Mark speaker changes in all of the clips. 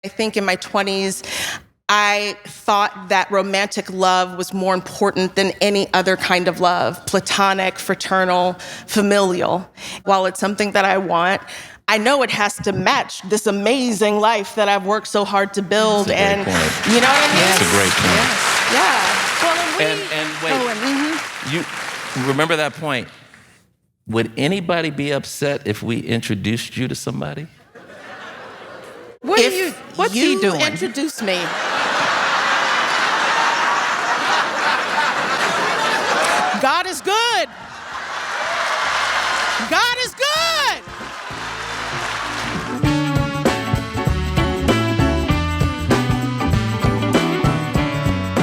Speaker 1: I think in my 20s, I thought that romantic love was more important than any other kind of love, platonic, fraternal, familial. While it's something that I want, I know it has to match this amazing life that I've worked so hard to build.
Speaker 2: That's a great point.
Speaker 1: You know what I mean?
Speaker 2: That's a great point.
Speaker 1: Yes. Yeah. Well,
Speaker 2: and wait, you remember that point. Would anybody be upset if we introduced you to somebody?
Speaker 1: What's
Speaker 3: he doing?
Speaker 1: Introduce me. God is good. God is good.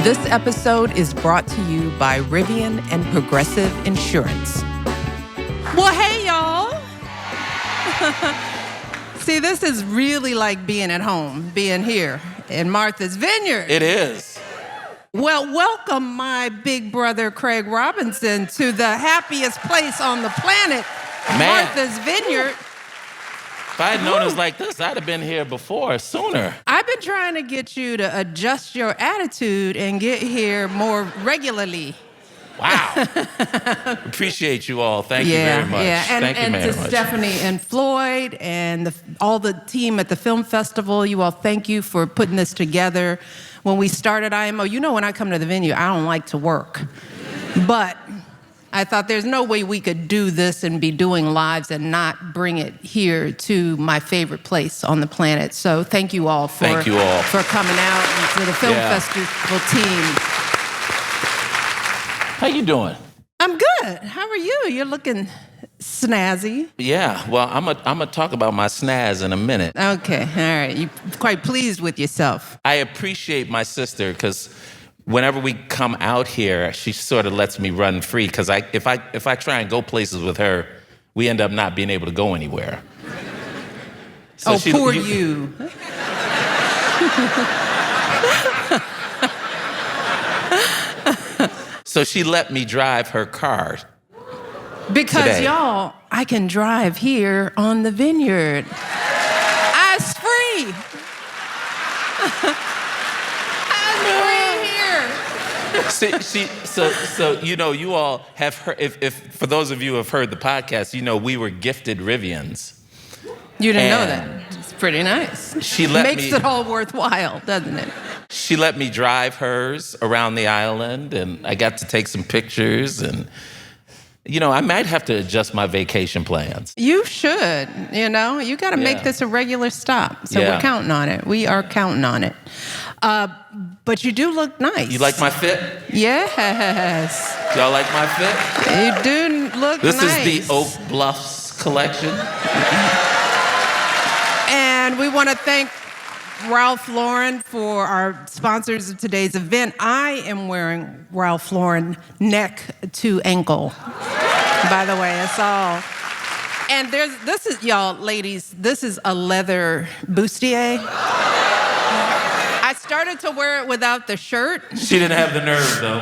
Speaker 3: This episode is brought to you by Rivian and Progressive Insurance. Well, hey, y'all. See, this is really like being at home, being here in Martha's Vineyard.
Speaker 2: It is.
Speaker 3: Well, welcome my big brother, Craig Robinson, to the happiest place on the planet,
Speaker 2: Man.
Speaker 3: Martha's Vineyard.
Speaker 2: If I had known it was like this, I'd have been here before, sooner.
Speaker 3: I've been trying to get you to adjust your attitude and get here more regularly.
Speaker 2: Wow. Appreciate you all. Thank you very much. Thank you very
Speaker 3: to
Speaker 2: much.
Speaker 3: Stephanie and Floyd and all the team at the film festival, you all, thank you for putting this together. When we started IMO, you know when I come to the venue, I don't like to work. But I thought there's no way we could do this and be doing lives and not bring it here to my favorite place on the planet. So thank you all for coming out, and to the film festival team.
Speaker 2: How you doing?
Speaker 3: I'm good. How are you? You're looking snazzy.
Speaker 2: Yeah, well, I'm gonna talk about my snaz in a minute.
Speaker 3: Okay, all right. You're quite pleased with yourself.
Speaker 2: I appreciate my sister because whenever we come out here, she sort of lets me run free because if I try and go places with her, we end up not being able to go anywhere. So
Speaker 3: poor you.
Speaker 2: So she let me drive her car.
Speaker 3: Because
Speaker 2: today.
Speaker 3: y'all, I can drive here on the Vineyard. It's free. It's free here.
Speaker 2: So you all have heard, if for those of you who have heard the podcast, we were gifted Rivians.
Speaker 3: You didn't know that. It's pretty nice. Makes it all worthwhile, doesn't it?
Speaker 2: She let me drive hers around the island, and I got to take some pictures, and I might have to adjust my vacation plans.
Speaker 3: You should, you got to make this a regular stop. So we're counting on it. We are counting on it. But you do look nice.
Speaker 2: You like my fit?
Speaker 3: Yes.
Speaker 2: Y'all like my fit?
Speaker 3: You do look nice.
Speaker 2: This is the Oak Bluffs collection.
Speaker 3: And we want to thank Ralph Lauren for our sponsors of today's event. I am wearing Ralph Lauren neck to ankle. By the way, that's all. And this is, y'all, ladies, this is a leather bustier. I started to wear it without the shirt.
Speaker 2: She didn't have the nerve, though.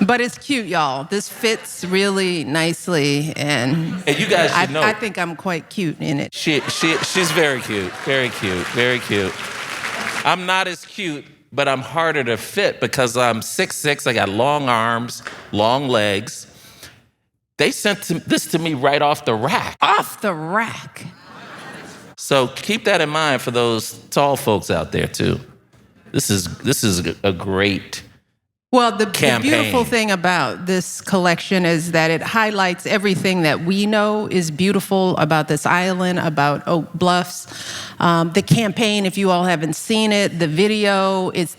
Speaker 3: But it's cute, y'all. This fits really nicely, and
Speaker 2: you guys should know.
Speaker 3: I think I'm quite cute in it.
Speaker 2: She's very cute, very cute, very cute. I'm not as cute, but I'm harder to fit because I'm 6'6". I got long arms, long legs. They sent this to me right off the rack.
Speaker 3: Off the rack.
Speaker 2: So keep that in mind for those tall folks out there too. This is a great.
Speaker 3: Well, the beautiful thing about this collection is that it highlights everything that we know is beautiful about this island, about Oak Bluffs. The campaign, if you all haven't seen it, the video, it's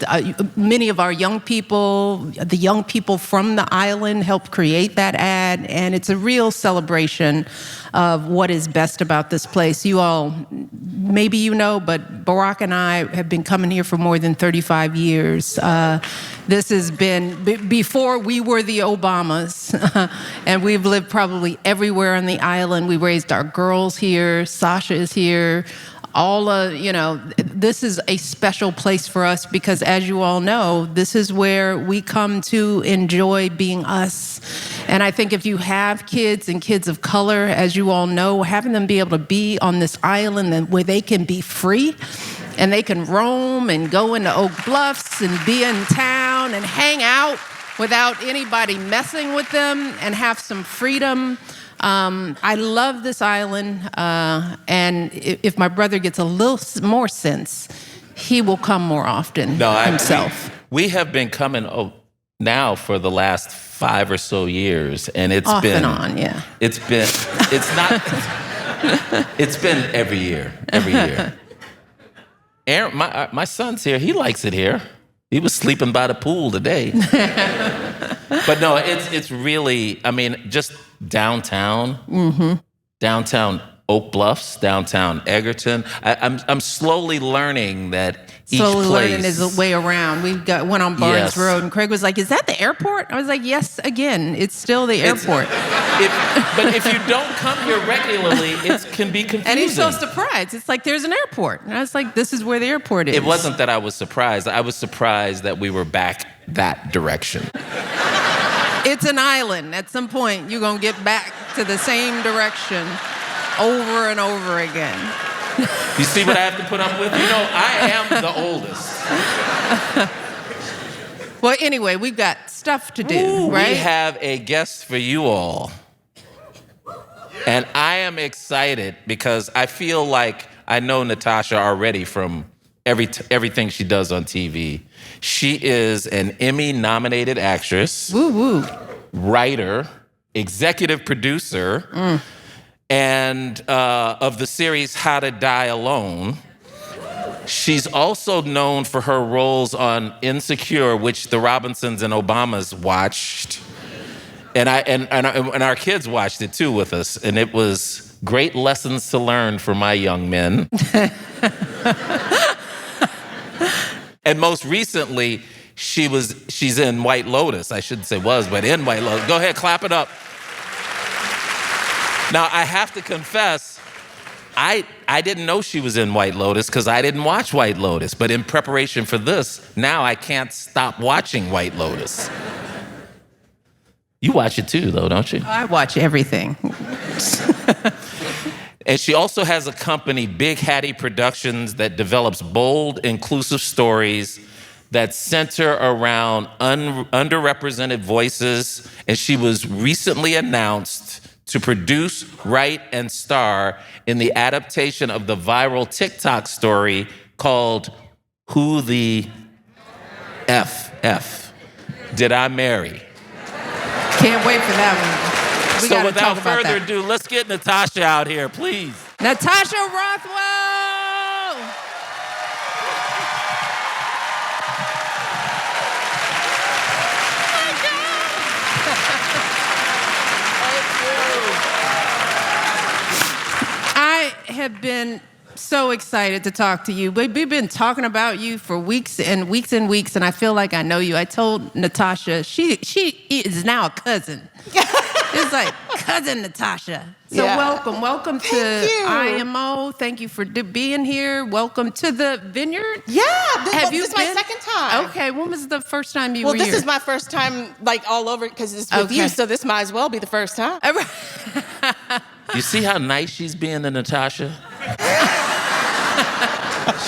Speaker 3: many of our young people, the young people from the island helped create that ad, and it's a real celebration of what is best about this place. You all, maybe you know, but Barack and I have been coming here for more than 35 years. This has been before we were the Obamas, and we've lived probably everywhere on the island. We raised our girls here. Sasha is here. This is a special place for us because, as you all know, this is where we come to enjoy being us And I think if you have kids and kids of color, as you all know, having them be able to be on this island where they can be free and they can roam and go into Oak Bluffs and be in town and hang out without anybody messing with them and have some freedom. I love this island, and if my brother gets a little more sense, he will come more often himself.
Speaker 2: We have been coming now for the last 5 or so years, and it's
Speaker 3: off
Speaker 2: been
Speaker 3: and on, yeah.
Speaker 2: It's been every year. Aaron, my son's here. He likes it here. He was sleeping by the pool today. But no, it's really, I mean, just downtown, downtown Oak Bluffs, downtown Egerton. I'm slowly learning that each place...
Speaker 3: learning his way around. We went on Barnes Road, and Craig was like, "Is that the airport?" I was like, "Yes, again, it's still the airport."
Speaker 2: But if you don't come here regularly, it can be confusing.
Speaker 3: And he's so surprised. It's like, there's an airport. And I was like, this is where the airport is.
Speaker 2: It wasn't that I was surprised. I was surprised that we were back that direction.
Speaker 3: It's an island. At some point, you're going to get back to the same direction over and over again.
Speaker 2: You see what I have to put up with? You know, I am the oldest.
Speaker 3: Well, anyway, we've got stuff to do, right?
Speaker 2: We have a guest for you all. And I am excited because I feel like I know Natasha already from everything she does on TV. She is an Emmy-nominated actress, writer, executive producer, and of the series How to Die Alone. She's also known for her roles on Insecure, which the Robinsons and Obamas watched. And our kids watched it too with us, and it was great lessons to learn for my young men. And most recently, she's in White Lotus. I shouldn't say was, but in White Lotus. Go ahead, clap it up. Now, I have to confess, I didn't know she was in White Lotus because I didn't watch White Lotus. But in preparation for this, now I can't stop watching White Lotus. You watch it too, though, don't you?
Speaker 3: I watch everything.
Speaker 2: And she also has a company, Big Hattie Productions, that develops bold, inclusive stories that center around underrepresented voices. And she was recently announced to produce, write, and star in the adaptation of the viral TikTok story called Who the F Did I Marry?
Speaker 3: Can't wait for that one.
Speaker 2: So without further ado, let's get Natasha out here, please.
Speaker 3: Natasha Rothwell! I have been so excited to talk to you. We've been talking about you for weeks and weeks and weeks, and I feel like I know you. I told Natasha, she is now a cousin. It's like, cousin Natasha. So welcome to IMO. Thank you for being here. Welcome to the Vineyard.
Speaker 1: Yeah,
Speaker 3: Have you
Speaker 1: this is
Speaker 3: been?
Speaker 1: my second time.
Speaker 3: Okay, when was the first time you were here?
Speaker 1: Well, this is my first time, like, all over, because it's with you, so this might as well be the first time.
Speaker 2: You see how nice she's being to Natasha?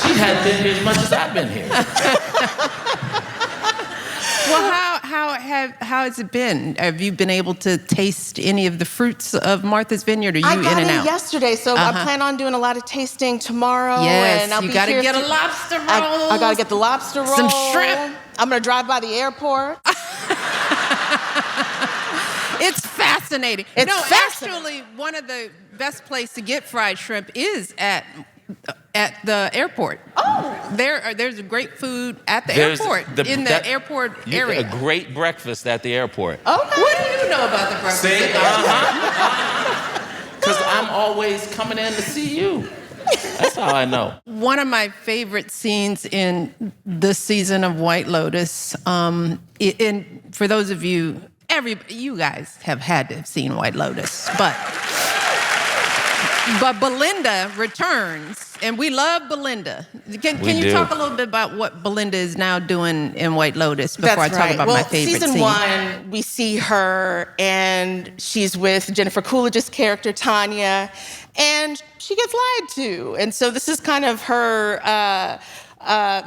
Speaker 2: She hadn't been here as much as I've been here.
Speaker 3: Well, how has it been? Have you been able to taste any of the fruits of Martha's Vineyard? Are you
Speaker 1: I got
Speaker 3: in and
Speaker 1: in
Speaker 3: out?
Speaker 1: yesterday, so I plan on doing a lot of tasting tomorrow.
Speaker 3: Yes,
Speaker 1: and I'll
Speaker 3: you
Speaker 1: be
Speaker 3: got to
Speaker 1: here
Speaker 3: get a lobster roll.
Speaker 1: I got to get the lobster roll.
Speaker 3: Some shrimp.
Speaker 1: I'm going to drive by the airport.
Speaker 3: It's fascinating. Actually, one of the best place to get fried shrimp is at the airport. Oh, there's great food at the airport in the airport area.
Speaker 2: A great breakfast at the airport.
Speaker 3: Okay. What do you know about the breakfast?
Speaker 2: See, because I'm always coming in to see you. That's how I know.
Speaker 3: One of my favorite scenes in this season of White Lotus, and for those of you, you guys have had to have seen White Lotus, but But Belinda returns, and we love Belinda. Can you talk a little bit about what Belinda is now doing in White Lotus before I talk about my favorite
Speaker 1: season
Speaker 3: scene?
Speaker 1: 1, we see her, and she's with Jennifer Coolidge's character, Tanya, and she gets lied to. And so this is kind of her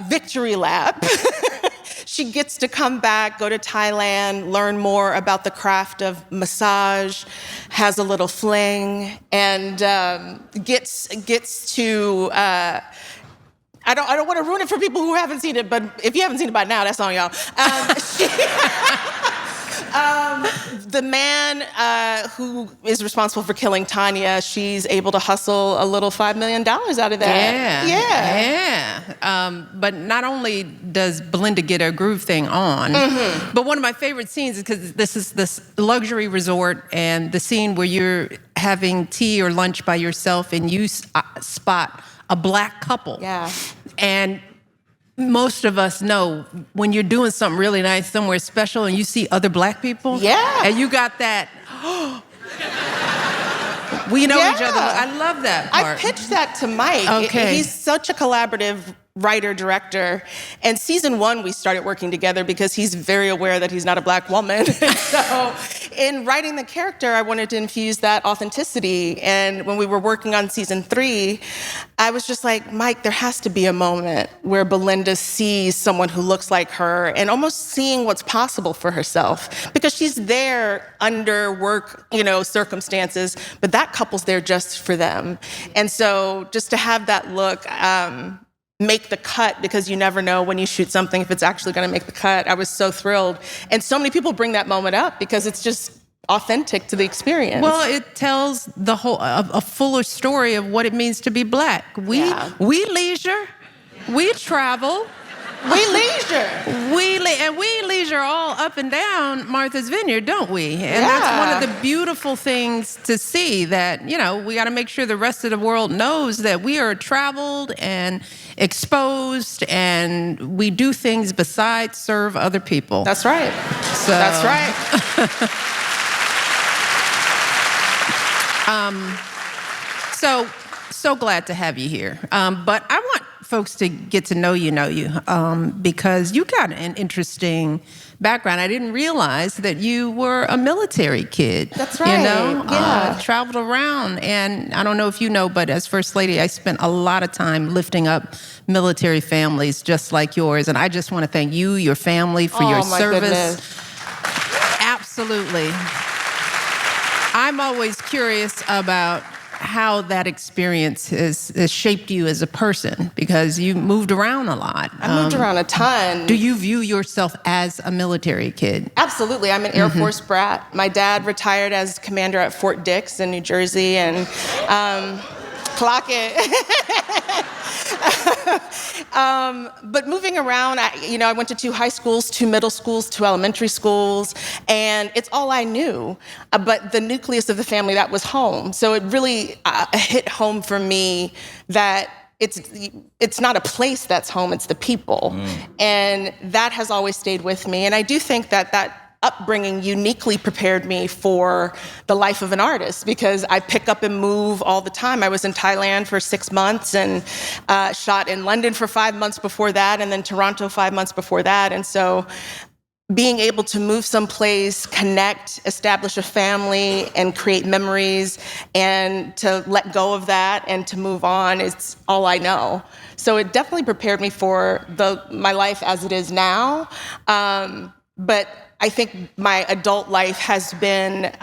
Speaker 1: victory lap. She gets to come back, go to Thailand, learn more about the craft of massage, has a little fling, and gets to. I don't want to ruin it for people who haven't seen it, but if you haven't seen it by now, that's on y'all. The man who is responsible for killing Tanya, she's able to hustle a little $5 million out of that.
Speaker 3: Yeah. But not only does Belinda get her groove thing on, but one of my favorite scenes is because this is this luxury resort, and the scene where you're having tea or lunch by yourself and you spot a black couple.
Speaker 1: Yeah.
Speaker 3: And most of us know when you're doing something really nice somewhere special and you see other black people.
Speaker 1: Yeah.
Speaker 3: And you got that, we know each other. I love that part.
Speaker 1: I pitched that to Mike.
Speaker 3: Okay.
Speaker 1: He's such a collaborative writer-director. And season 1, we started working together because he's very aware that he's not a black woman. So in writing the character, I wanted to infuse that authenticity. And when we were working on season 3, I was just like, Mike, there has to be a moment where Belinda sees someone who looks like her and almost seeing what's possible for herself. Because she's there under work, circumstances, but that couple's there just for them. And so just to have that look, make the cut, because you never know when you shoot something if it's actually going to make the cut. I was so thrilled. And so many people bring that moment up because it's just authentic to the experience.
Speaker 3: Well, it tells the whole a fuller story of what it means to be black. We leisure, we travel,
Speaker 1: we leisure.
Speaker 3: We leisure all up and down Martha's Vineyard, don't we? And that's one of the beautiful things to see, that, we got to make sure the rest of the world knows that we are traveled and exposed, and we do things besides serve other people.
Speaker 1: That's right.
Speaker 3: So,
Speaker 1: that's right.
Speaker 3: So glad to have you here. But I want folks to get to know you, because you got an interesting background. I didn't realize that you were a military kid.
Speaker 1: That's right.
Speaker 3: Traveled around. And I don't know if you know, but as First Lady, I spent a lot of time lifting up military families just like yours. And I just want to thank you, your family, for your service.
Speaker 1: Goodness.
Speaker 3: Absolutely. I'm always curious about how that experience has shaped you as a person, because you moved around a lot.
Speaker 1: I moved around a ton.
Speaker 3: Do you view yourself as a military kid?
Speaker 1: Absolutely. I'm an Air Force brat. My dad retired as commander at Fort Dix in New Jersey, and clock it. But moving around, I went to 2 high schools, 2 middle schools, 2 elementary schools, and it's all I knew. But the nucleus of the family, that was home. So it really hit home for me that it's not a place that's home, it's the people. And that has always stayed with me. And I do think that upbringing uniquely prepared me for the life of an artist, because I pick up and move all the time. I was in Thailand for 6 months and shot in London for 5 months before that, and then Toronto 5 months before that. And so being able to move someplace, connect, establish a family, and create memories, and to let go of that and to move on, it's all I know. So it definitely prepared me for my life as it is now. But I think my adult life has been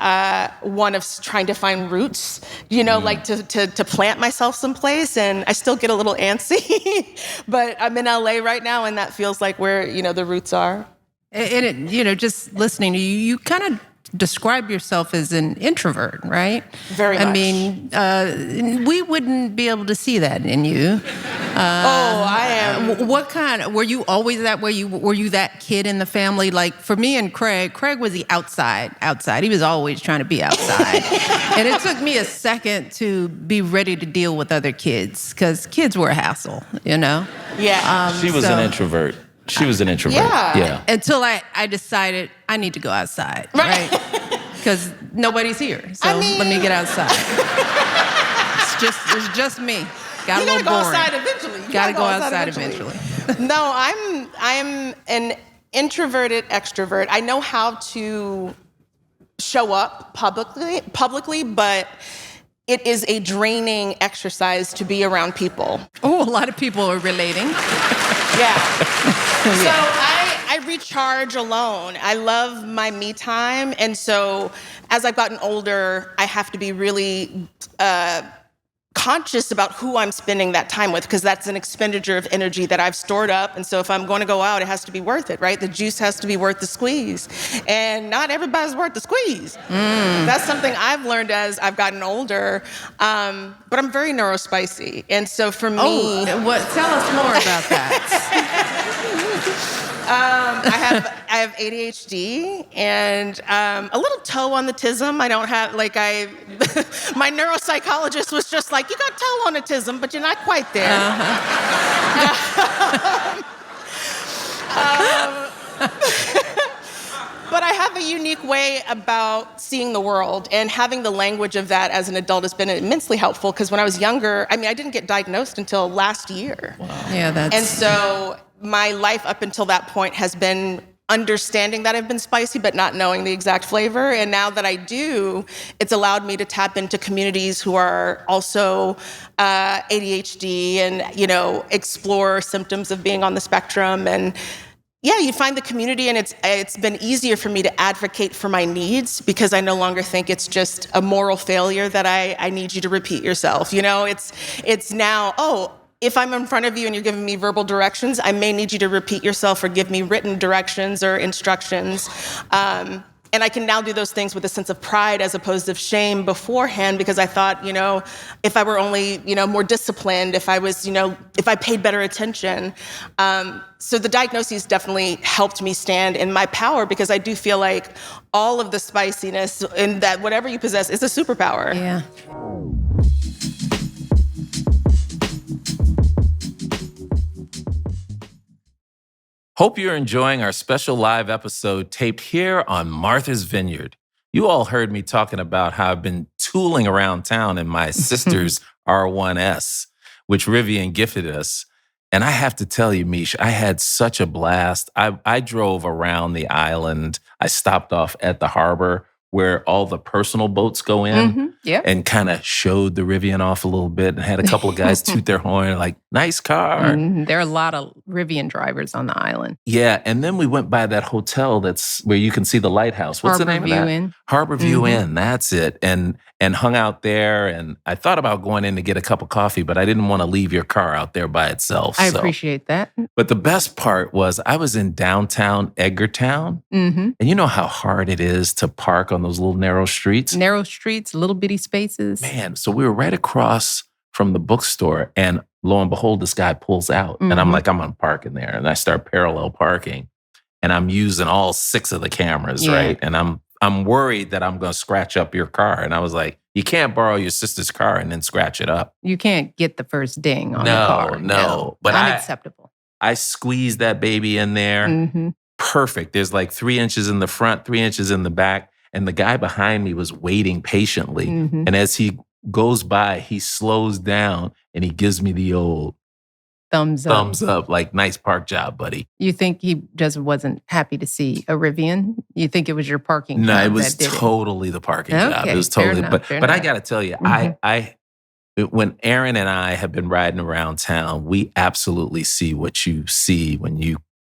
Speaker 1: one of trying to find roots, like to plant myself someplace. And I still get a little antsy, but I'm in LA right now, and that feels like where, the roots are.
Speaker 3: And just listening to you, you kind of describe yourself as an introvert, right?
Speaker 1: Very much.
Speaker 3: I mean, we wouldn't be able to see that in you.
Speaker 1: I am.
Speaker 3: What kind? Were you always that way? Were you that kid in the family? Like for me and Craig was the outside. He was always trying to be outside. And it took me a second to be ready to deal with other kids, because kids were a hassle,
Speaker 1: Yeah.
Speaker 2: She was an introvert. She was an introvert.
Speaker 1: Yeah.
Speaker 3: Until I decided I need to go outside, right? Because nobody's here. So let me get outside. It's just me. Got
Speaker 1: You
Speaker 3: a little
Speaker 1: gotta go
Speaker 3: boring.
Speaker 1: outside eventually. You
Speaker 3: Gotta go outside eventually.
Speaker 1: No, I'm an introverted extrovert. I know how to show up publicly, but it is a draining exercise to be around people.
Speaker 3: Oh, a lot of people are relating.
Speaker 1: Yeah. So I recharge alone. I love my me time. And so as I've gotten older, I have to be really conscious about who I'm spending that time with, because that's an expenditure of energy that I've stored up. And so if I'm going to go out, it has to be worth it, right? The juice has to be worth the squeeze. And not everybody's worth the squeeze. That's something I've learned as I've gotten older. But I'm very neurospicy. And so for me...
Speaker 3: Tell us more about that.
Speaker 1: I have ADHD and a little toe on the tism. I don't have, my neuropsychologist was just like, you got toe on the tism, but you're not quite there. But I have a unique way about seeing the world, and having the language of that as an adult has been immensely helpful, because when I was younger, I didn't get diagnosed until last year.
Speaker 2: Wow.
Speaker 3: Yeah,
Speaker 1: And so my life up until that point has been understanding that I've been spicy, but not knowing the exact flavor. And now that I do, it's allowed me to tap into communities who are also ADHD and, explore symptoms of being on the spectrum. And yeah, you find the community, and it's been easier for me to advocate for my needs, because I no longer think it's just a moral failure that I need you to repeat yourself. It's now, if I'm in front of you and you're giving me verbal directions, I may need you to repeat yourself or give me written directions or instructions. And I can now do those things with a sense of pride as opposed to shame beforehand, because I thought, if I were only, more disciplined, if I was, if I paid better attention. So the diagnoses definitely helped me stand in my power, because I do feel like all of the spiciness and that whatever you possess is a superpower.
Speaker 3: Yeah.
Speaker 2: Hope you're enjoying our special live episode taped here on Martha's Vineyard. You all heard me talking about how I've been tooling around town in my sister's R1S, which Rivian gifted us. And I have to tell you, Mish, I had such a blast. I drove around the island. I stopped off at the harbor where all the personal boats go in, and kind of showed the Rivian off a little bit, and had a couple of guys toot their horn like, nice car.
Speaker 3: There are a lot of Rivian drivers on the island.
Speaker 2: Yeah, and then we went by that hotel that's where you can see the lighthouse. What's the name of that?
Speaker 3: Inn.
Speaker 2: Harbor View Inn, that's it. And hung out there, and I thought about going in to get a cup of coffee, but I didn't want to leave your car out there by itself.
Speaker 3: I appreciate that.
Speaker 2: But the best part was I was in downtown Edgartown, and you know how hard it is to park on those little narrow streets?
Speaker 3: Narrow streets, little bitty spaces.
Speaker 2: Man, so we were right across from the bookstore, and lo and behold, this guy pulls out, and I'm like, I'm gonna park in there, and I start parallel parking, and I'm using all 6 of the cameras, right? And I'm worried that I'm gonna scratch up your car, and I was like, you can't borrow your sister's car and then scratch it up.
Speaker 3: You can't get the first ding on the car.
Speaker 2: No, but
Speaker 3: unacceptable.
Speaker 2: I squeezed that baby in there, perfect. There's like 3 inches in the front, 3 inches in the back, and the guy behind me was waiting patiently, and as he goes by, he slows down and he gives me the old thumbs up, like, nice park job, buddy.
Speaker 3: You think he just wasn't happy to see a Rivian? You think it was your parking job?
Speaker 2: No, it was totally the parking job. It was totally, but I got to tell you, when Aaron and I have been riding around town, we absolutely see what you see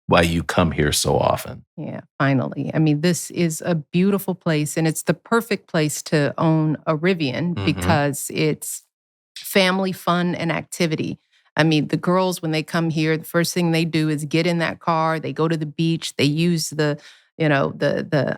Speaker 2: why you come here so often.
Speaker 3: Yeah, finally. I mean, this is a beautiful place, and it's the perfect place to own a Rivian because it's family fun and activity. I mean, the girls, when they come here, the first thing they do is get in that car. They go to the beach. They use the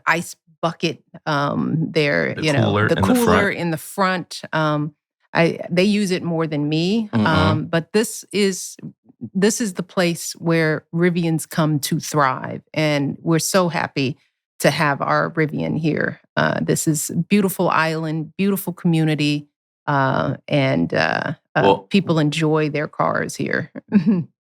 Speaker 3: ice bucket there, the cooler in the front. They use it more than me. But this is the place where Rivians come to thrive. And we're so happy to have our Rivian here. This is a beautiful island, beautiful community. People enjoy their cars here.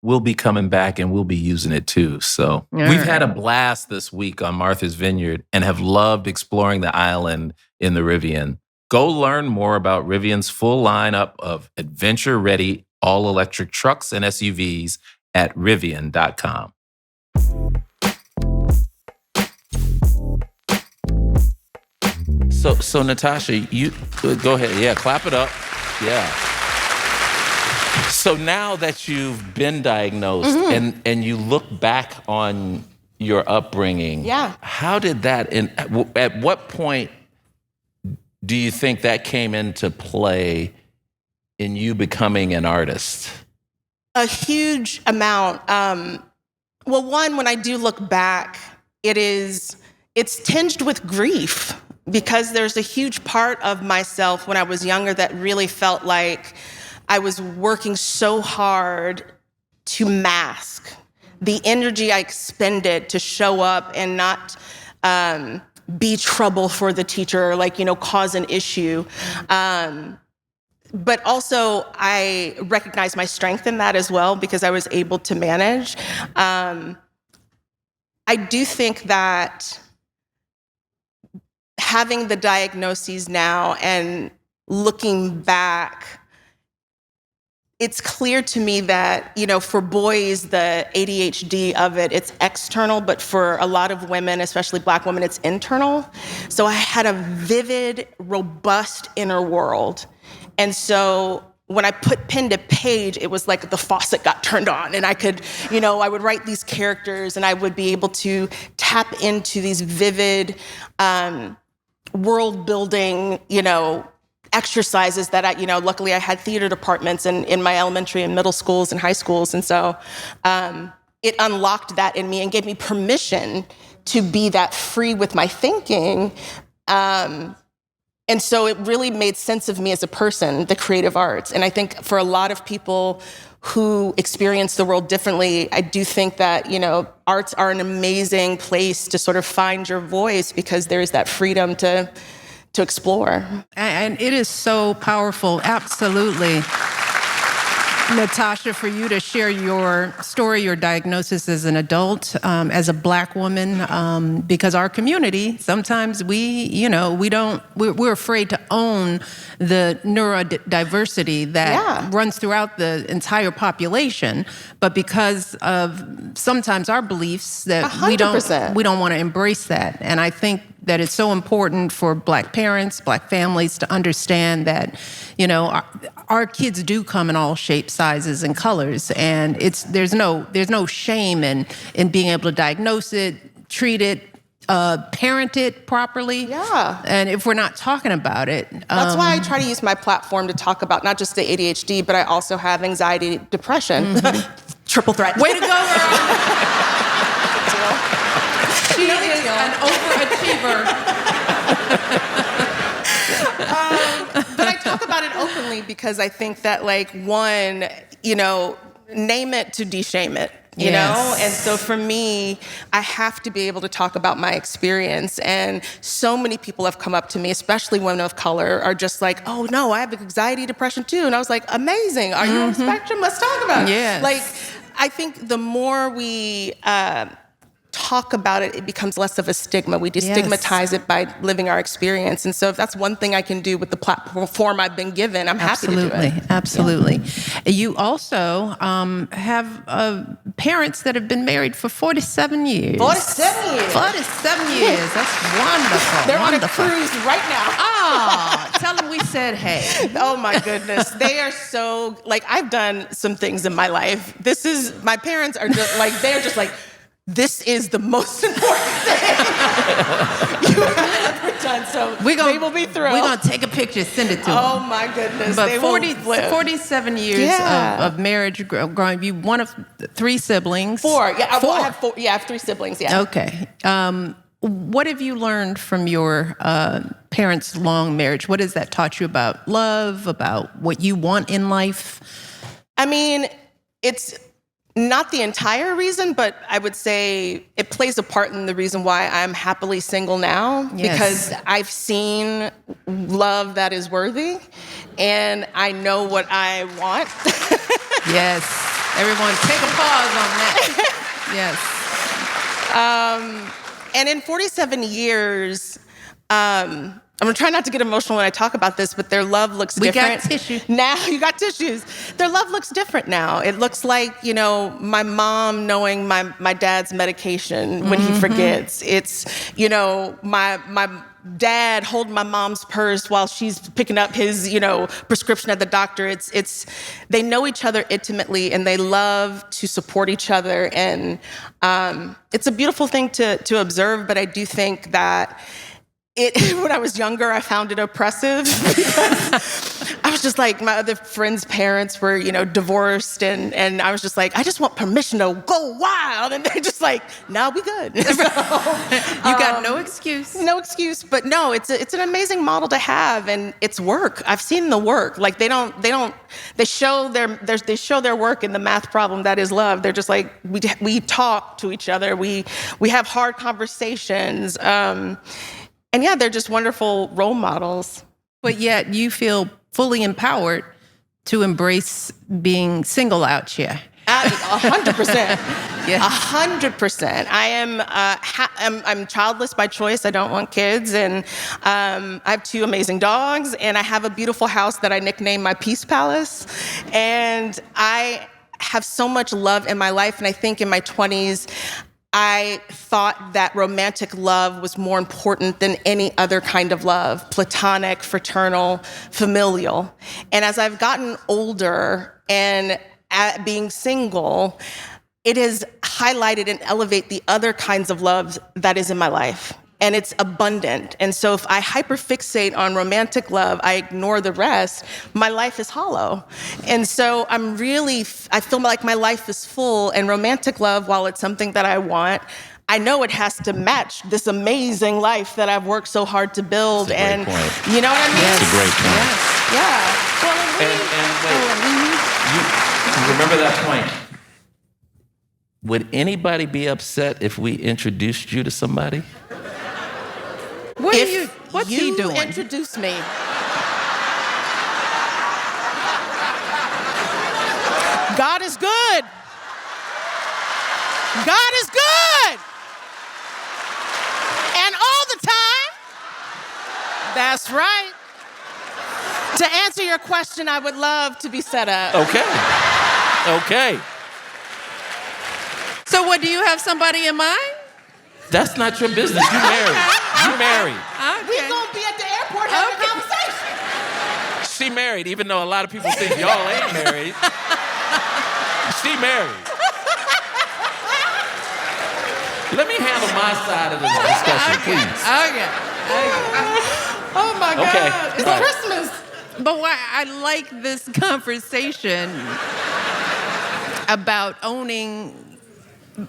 Speaker 2: We'll be coming back and we'll be using it too. So we've had a blast this week on Martha's Vineyard and have loved exploring the island in the Rivian. Go learn more about Rivian's full lineup of adventure-ready all-electric trucks and SUVs at Rivian.com. So Natasha, you go ahead. Yeah, clap it up. Yeah. So now that you've been diagnosed and you look back on your upbringing, how did that, at what point do you think that came into play in you becoming an artist?
Speaker 1: A huge amount. Well, one, when I do look back, it's tinged with grief, because there's a huge part of myself when I was younger that really felt like I was working so hard to mask the energy I expended to show up and not be trouble for the teacher, like, cause an issue. But also I recognize my strength in that as well, because I was able to manage. I do think that having the diagnoses now and looking back, it's clear to me that, for boys, the ADHD of it's external, but for a lot of women, especially Black women, it's internal. So I had a vivid, robust inner world. And so when I put pen to page, it was like the faucet got turned on, and I could, I would write these characters, and I would be able to tap into these vivid, world building, exercises that luckily I had theater departments in my elementary and middle schools and high schools. And so it unlocked that in me and gave me permission to be that free with my thinking. And so it really made sense of me as a person, the creative arts. And I think for a lot of people who experience the world differently, I do think that, arts are an amazing place to sort of find your voice, because there's that freedom to explore.
Speaker 3: And it is so powerful, absolutely. Natasha, for you to share your story, your diagnosis as an adult, as a Black woman, because our community, sometimes we're afraid to own the neurodiversity that runs throughout the entire population, but because of sometimes our beliefs that
Speaker 1: 100%.
Speaker 3: we don't want to embrace that. And I think that it's so important for Black parents, Black families to understand that, our kids do come in all shapes, sizes, and colors, and there's no shame in being able to diagnose it, treat it, parent it properly.
Speaker 1: Yeah.
Speaker 3: And if we're not talking about it,
Speaker 1: that's why I try to use my platform to talk about not just the ADHD, but I also have anxiety, depression, triple threat.
Speaker 3: Way to go, girl! She is an overachiever.
Speaker 1: But I talk about it openly because I think that, one, name it to de-shame it, you know? And so for me, I have to be able to talk about my experience. And so many people have come up to me, especially women of color, are just like, oh no, I have anxiety, depression too. And I was like, amazing. Are you on the spectrum? Let's talk about it.
Speaker 3: Yes.
Speaker 1: I think the more we talk about it, it becomes less of a stigma. We destigmatize it by living our experience. And so if that's one thing I can do with the platform I've been given, I'm happy to do it.
Speaker 3: Absolutely. You also have parents that have been married for 47 years.
Speaker 1: 47 years.
Speaker 3: 47 years. That's wonderful.
Speaker 1: They're on a cruise right now.
Speaker 3: Oh, tell them we said hey.
Speaker 1: Oh my goodness. They are so, I've done some things in my life. My parents are just they're just this is the most important thing you have ever done. So they will be thrilled.
Speaker 3: We're going to take a picture, send it to them.
Speaker 1: Oh, my goodness.
Speaker 3: But 47 years of marriage, growing. You one of 3 siblings.
Speaker 1: 4. Yeah, 4. I have 4. Yeah, I have 3 siblings, yeah.
Speaker 3: Okay. What have you learned from your parents' long marriage? What has that taught you about love, about what you want in life?
Speaker 1: I mean, it's not the entire reason, but I would say it plays a part in the reason why I'm happily single now, because I've seen love that is worthy, and I know what I want.
Speaker 3: Yes. Everyone, take a pause on that. Yes.
Speaker 1: And in 47 years, I'm gonna try not to get emotional when I talk about this, but their love looks different.
Speaker 3: We got tissue.
Speaker 1: Now, you got tissues. Their love looks different now. It looks like, my mom knowing my dad's medication when he forgets. It's, my dad holding my mom's purse while she's picking up his, prescription at the doctor. It's they know each other intimately and they love to support each other. And it's a beautiful thing to observe, but I do think that when I was younger, I found it oppressive because I was just like, my other friends' parents were, divorced, and I was just like, I just want permission to go wild, and they're just like, no, we good. So,
Speaker 3: You got no excuse.
Speaker 1: no excuse, but no, it's an amazing model to have, and it's work. I've seen the work. Like they show their work in the math problem that is love. They're just like, we talk to each other, we have hard conversations. And yeah, they're just wonderful role models.
Speaker 3: But yet you feel fully empowered to embrace being single out here.
Speaker 1: 100%.
Speaker 3: Yeah.
Speaker 1: 100%. I am I'm childless by choice. I don't want kids, and I have 2 amazing dogs, and I have a beautiful house that I nicknamed my Peace Palace. And I have so much love in my life, and I think in my 20s, I thought that romantic love was more important than any other kind of love, platonic, fraternal, familial. And as I've gotten older and at being single, it has highlighted and elevated the other kinds of love that is in my life. And it's abundant. And so if I hyperfixate on romantic love, I ignore the rest, my life is hollow. And so I feel like my life is full, and romantic love, while it's something that I want, I know it has to match this amazing life that I've worked so hard to build.
Speaker 2: That's a great point.
Speaker 1: You know what I mean?
Speaker 2: That's a great point.
Speaker 1: Yes. Yeah. Well,
Speaker 2: And wait, you remember that point. Would anybody be upset if we introduced you to somebody?
Speaker 3: What's he doing?
Speaker 1: Introduce me. God is good. God is good. And all the time. That's right. To answer your question, I would love to be set up.
Speaker 2: Okay.
Speaker 3: So what, do you have somebody in mind?
Speaker 2: That's not your business. You married. You married.
Speaker 3: Okay.
Speaker 1: We're going to be at the airport having a conversation.
Speaker 2: She married, even though a lot of people think y'all ain't married. She married. Let me handle my side of the discussion, please.
Speaker 3: Okay.
Speaker 1: Oh my God.
Speaker 2: Okay.
Speaker 1: It's
Speaker 2: Right.
Speaker 1: Christmas.
Speaker 3: But why I like this conversation about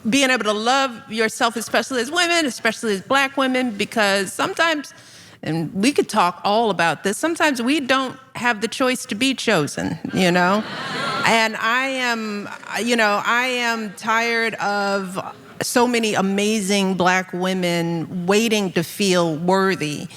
Speaker 3: being able to love yourself, especially as women, especially as Black women, because sometimes, and we could talk all about this, sometimes we don't have the choice to be chosen, And I am tired of so many amazing Black women waiting to feel worthy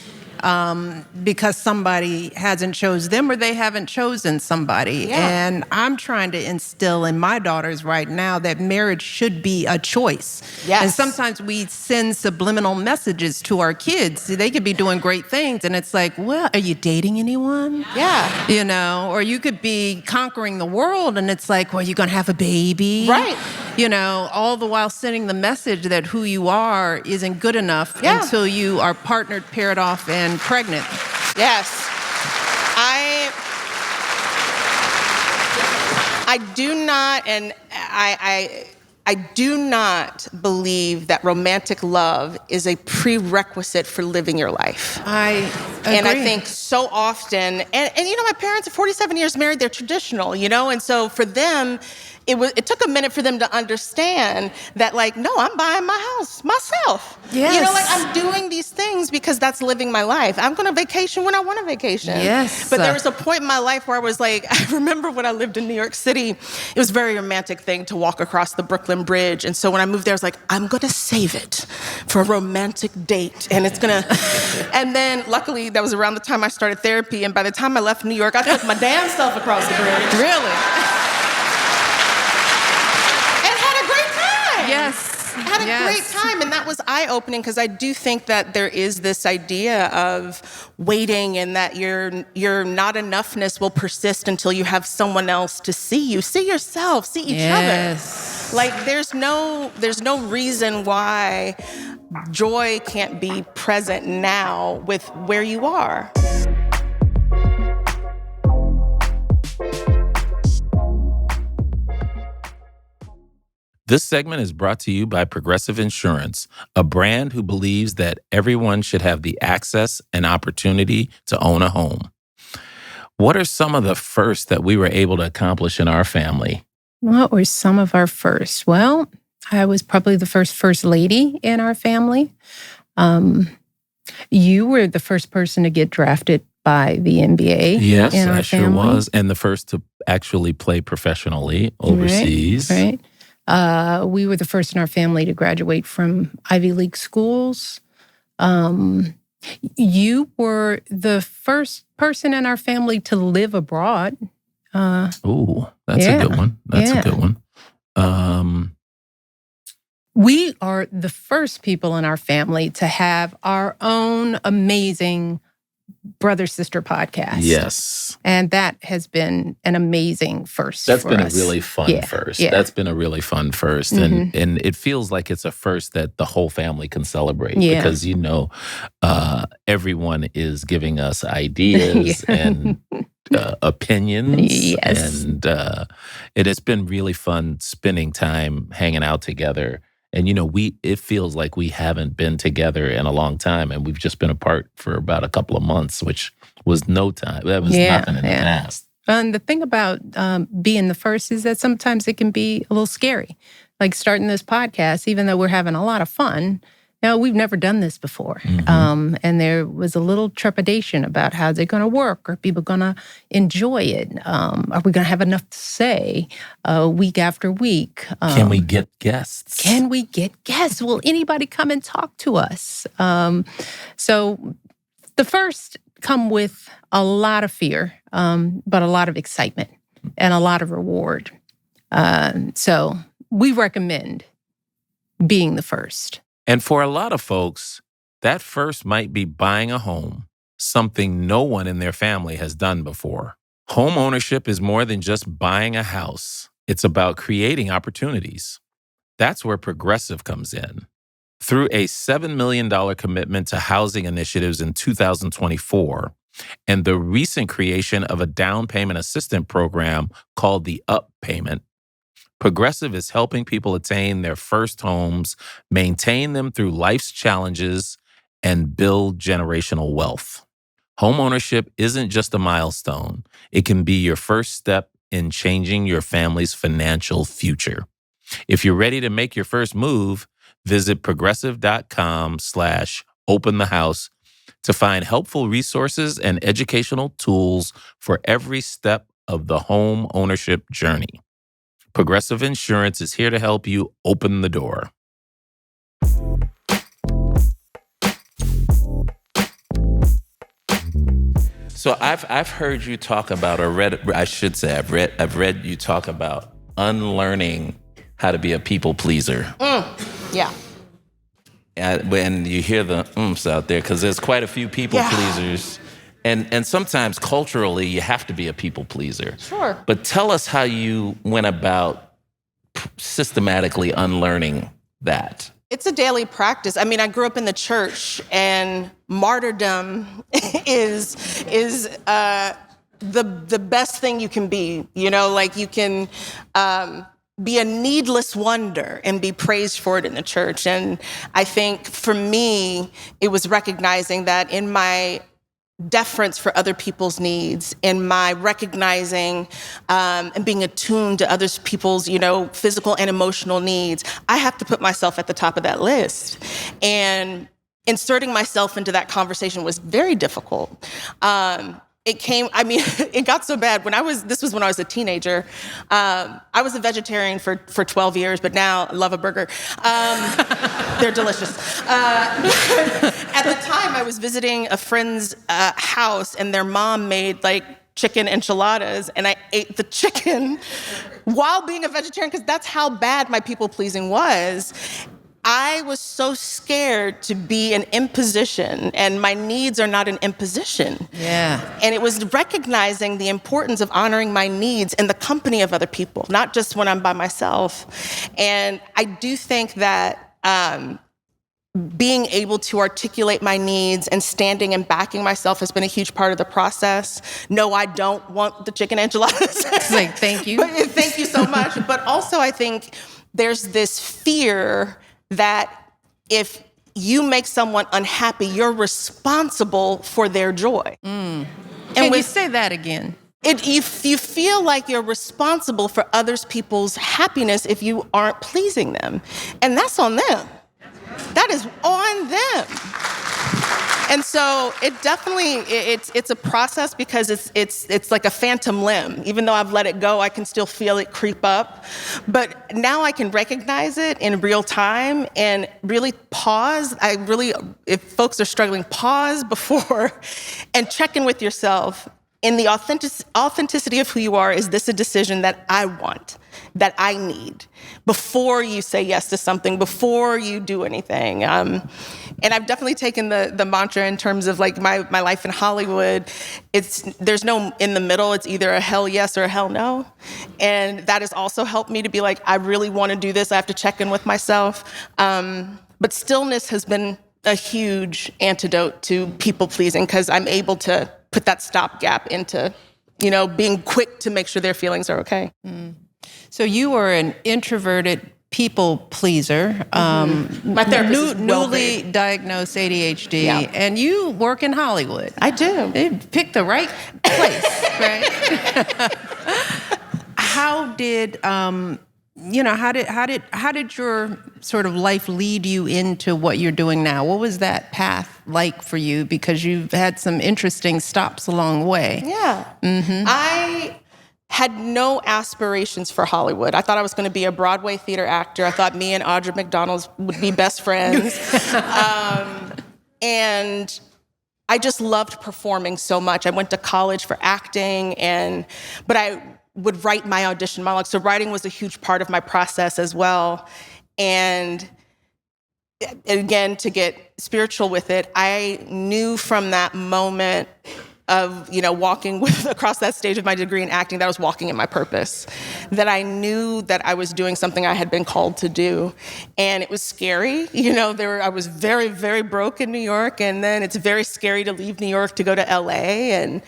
Speaker 3: because somebody hasn't chosen them or they haven't chosen somebody.
Speaker 1: Yeah.
Speaker 3: And I'm trying to instill in my daughters right now that marriage should be a choice.
Speaker 1: Yes.
Speaker 3: And sometimes we send subliminal messages to our kids. They could be doing great things and it's like, well, are you dating anyone?
Speaker 1: Yeah.
Speaker 3: Or you could be conquering the world and it's like, well, you're going to have a baby.
Speaker 1: Right.
Speaker 3: All the while sending the message that who you are isn't good enough until you are partnered, paired off, and pregnant.
Speaker 1: Yes. I do not, and I do not believe that romantic love is a prerequisite for living your life.
Speaker 3: I agree.
Speaker 1: And I think so often, and my parents are 47 years married, they're traditional, and so for them, it took a minute for them to understand that, no, I'm buying my house myself.
Speaker 3: Yes.
Speaker 1: I'm doing these things because that's living my life. I'm going to vacation when I want to vacation.
Speaker 3: Yes.
Speaker 1: But there was a point in my life where I was like, I remember when I lived in New York City, it was a very romantic thing to walk across the Brooklyn Bridge. And so when I moved there, I was like, I'm going to save it for a romantic date. And it's going to, and then luckily that was around the time I started therapy. And by the time I left New York, I took my damn self across the bridge.
Speaker 3: Really?
Speaker 1: And had a great time.
Speaker 3: Yes.
Speaker 1: had a great time, and that was eye-opening because I do think that there is this idea of waiting and that your not enoughness will persist until you have someone else to see you. See yourself, see each other. Like there's no reason why joy can't be present now with where you are.
Speaker 2: This segment is brought to you by Progressive Insurance, a brand who believes that everyone should have the access and opportunity to own a home. What are some of the firsts that we were able to accomplish in our family?
Speaker 3: What were some of our firsts? Well, I was probably the first lady in our family. You were the first person to get drafted by the NBA.
Speaker 2: Yes,
Speaker 3: in our
Speaker 2: I sure
Speaker 3: family.
Speaker 2: was. And the first to actually play professionally overseas.
Speaker 3: Right. We were the first in our family to graduate from Ivy League schools. You were the first person in our family to live abroad.
Speaker 2: Ooh, that's a good one. That's a good one.
Speaker 3: We are the first people in our family to have our own amazing brother-sister podcast.
Speaker 2: Yes.
Speaker 3: And that has been an amazing first
Speaker 2: That's
Speaker 3: for
Speaker 2: been
Speaker 3: us.
Speaker 2: a really fun first. Yeah. That's been a really fun first. And it feels like it's a first that the whole family can celebrate because, everyone is giving us ideas and opinions.
Speaker 3: Yes.
Speaker 2: And it has been really fun spending time hanging out together. And, it feels like we haven't been together in a long time. And we've just been apart for about a couple of months, which was no time. That was nothing in the past.
Speaker 3: And the thing about being the first is that sometimes it can be a little scary. Like starting this podcast, even though we're having a lot of fun, we've never done this before. And there was a little trepidation about how's it going to work? Are people going to enjoy it? Are we going to have enough to say week after week?
Speaker 2: Can we get guests?
Speaker 3: Will anybody come and talk to us? So the first come with a lot of fear, but a lot of excitement and a lot of reward. So we recommend being the first.
Speaker 2: And for a lot of folks, that first might be buying a home, something no one in their family has done before. Home ownership is more than just buying a house. It's about creating opportunities. That's where Progressive comes in. Through a $7 million commitment to housing initiatives in 2024 and the recent creation of a down payment assistance program called the UP Payment, Progressive is helping people attain their first homes, maintain them through life's challenges, and build generational wealth. Homeownership isn't just a milestone. It can be your first step in changing your family's financial future. If you're ready to make your first move, visit progressive.com/openthehouse to find helpful resources and educational tools for every step of the home ownership journey. Progressive Insurance is here to help you open the door. So I've heard you talk about, or read, I should say, I've read you talk about unlearning how to be a people pleaser.
Speaker 1: Yeah.
Speaker 2: When you hear the umphs out there, because there's quite a few people pleasers. And sometimes culturally, you have to be a people pleaser.
Speaker 1: Sure.
Speaker 2: But tell us how you went about systematically unlearning that.
Speaker 1: It's a daily practice. I mean, I grew up in the church, and martyrdom is the best thing you can be. Like you can be a needless wonder and be praised for it in the church. And I think for me, it was recognizing that in my deference for other people's needs, in my recognizing and being attuned to other people's, physical and emotional needs, I have to put myself at the top of that list. And inserting myself into that conversation was very difficult. It got so bad this was when I was a teenager. I was a vegetarian for 12 years, but now I love a burger. They're delicious. At the time, I was visiting a friend's house, and their mom made chicken enchiladas, and I ate the chicken while being a vegetarian because that's how bad my people pleasing was. I was so scared to be an imposition, and my needs are not an imposition.
Speaker 3: Yeah.
Speaker 1: And it was recognizing the importance of honoring my needs in the company of other people, not just when I'm by myself. And I do think that being able to articulate my needs and standing and backing myself has been a huge part of the process. No, I don't want the chicken enchiladas.
Speaker 3: It's like, thank you.
Speaker 1: Thank you so much. But also I think there's this fear that if you make someone unhappy, you're responsible for their joy.
Speaker 3: And Can you say that again?
Speaker 1: You feel like you're responsible for other people's happiness if you aren't pleasing them. And that's on them. That is on them. And so it definitely, it's a process because it's like a phantom limb. Even though I've let it go, I can still feel it creep up. But now I can recognize it in real time and really pause. If folks are struggling, pause before and check in with yourself. In the authenticity of who you are, is this a decision that I want, that I need, before you say yes to something, before you do anything? And I've definitely taken the mantra in terms of like my life in Hollywood. There's no in the middle. It's either a hell yes or a hell no. And that has also helped me to be like, I really want to do this. I have to check in with myself. But stillness has been a huge antidote to people pleasing, because I'm able to put that stopgap into, being quick to make sure their feelings are okay.
Speaker 3: So you were an introverted people pleaser,
Speaker 1: My therapist is
Speaker 3: newly diagnosed ADHD, and you work in Hollywood.
Speaker 1: I do.
Speaker 3: They picked the right place, right? How did your sort of life lead you into what you're doing now? What was that path like for you? Because you've had some interesting stops along the way.
Speaker 1: Yeah. I had no aspirations for Hollywood. I thought I was going to be a Broadway theater actor. I thought me and Audra McDonald would be best friends. And I just loved performing so much. I went to college for acting, but I would write my audition monologue. So writing was a huge part of my process as well. And again, to get spiritual with it, I knew from that moment of, walking across that stage of my degree in acting, that I was walking in my purpose, that I knew that I was doing something I had been called to do. And it was scary. I was very, very broke in New York, and then it's very scary to leave New York to go to LA.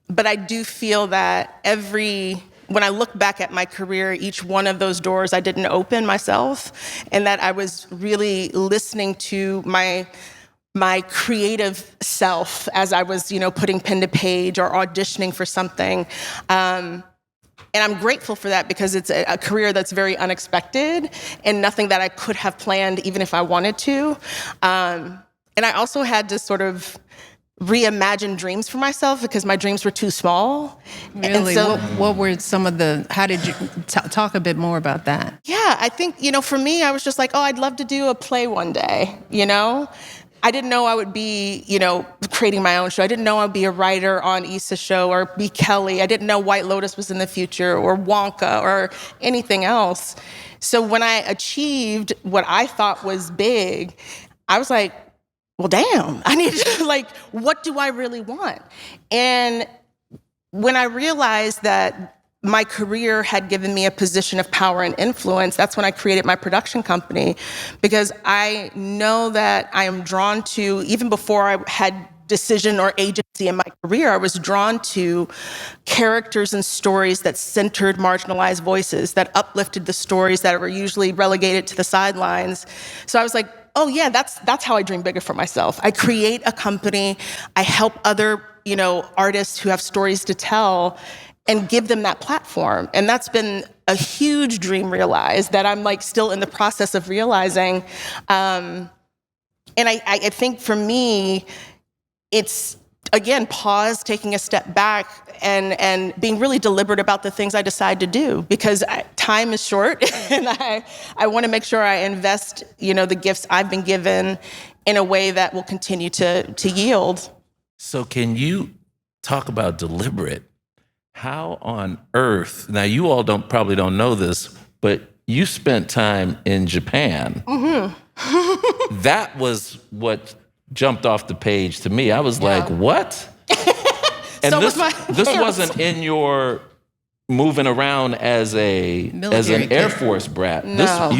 Speaker 1: But I do feel that when I look back at my career, each one of those doors I didn't open myself, and that I was really listening to my creative self as I was, putting pen to page or auditioning for something. And I'm grateful for that, because it's a career that's very unexpected and nothing that I could have planned even if I wanted to. And I also had to sort of reimagine dreams for myself, because my dreams were too small.
Speaker 3: Really?
Speaker 1: So,
Speaker 3: what were some of how did you talk a bit more about that?
Speaker 1: Yeah, I think, for me, I was just like, I'd love to do a play one day, I didn't know I would be, creating my own show. I didn't know I'd be a writer on Issa's show or be Kelly. I didn't know White Lotus was in the future, or Wonka, or anything else. So when I achieved what I thought was big, I was like, well, damn, I need to, what do I really want? And when I realized that my career had given me a position of power and influence, that's when I created my production company, because I know that I am drawn to, even before I had decision or agency in my career, I was drawn to characters and stories that centered marginalized voices, that uplifted the stories that were usually relegated to the sidelines. So I was like, oh yeah, that's how I dream bigger for myself. I create a company, I help other, artists who have stories to tell, and give them that platform. And that's been a huge dream realized that I'm still in the process of realizing. And I think for me, it's, again, pause, taking a step back, and being really deliberate about the things I decide to do, because time is short, and I want to make sure I invest, the gifts I've been given in a way that will continue to yield.
Speaker 2: So can you talk about deliberate? How on earth, now you all probably don't know this, but you spent time in Japan. Mm-hmm. That was what jumped off the page to me. I was like, what? And
Speaker 1: so
Speaker 2: this wasn't in your moving around as an Air Force brat.
Speaker 1: No.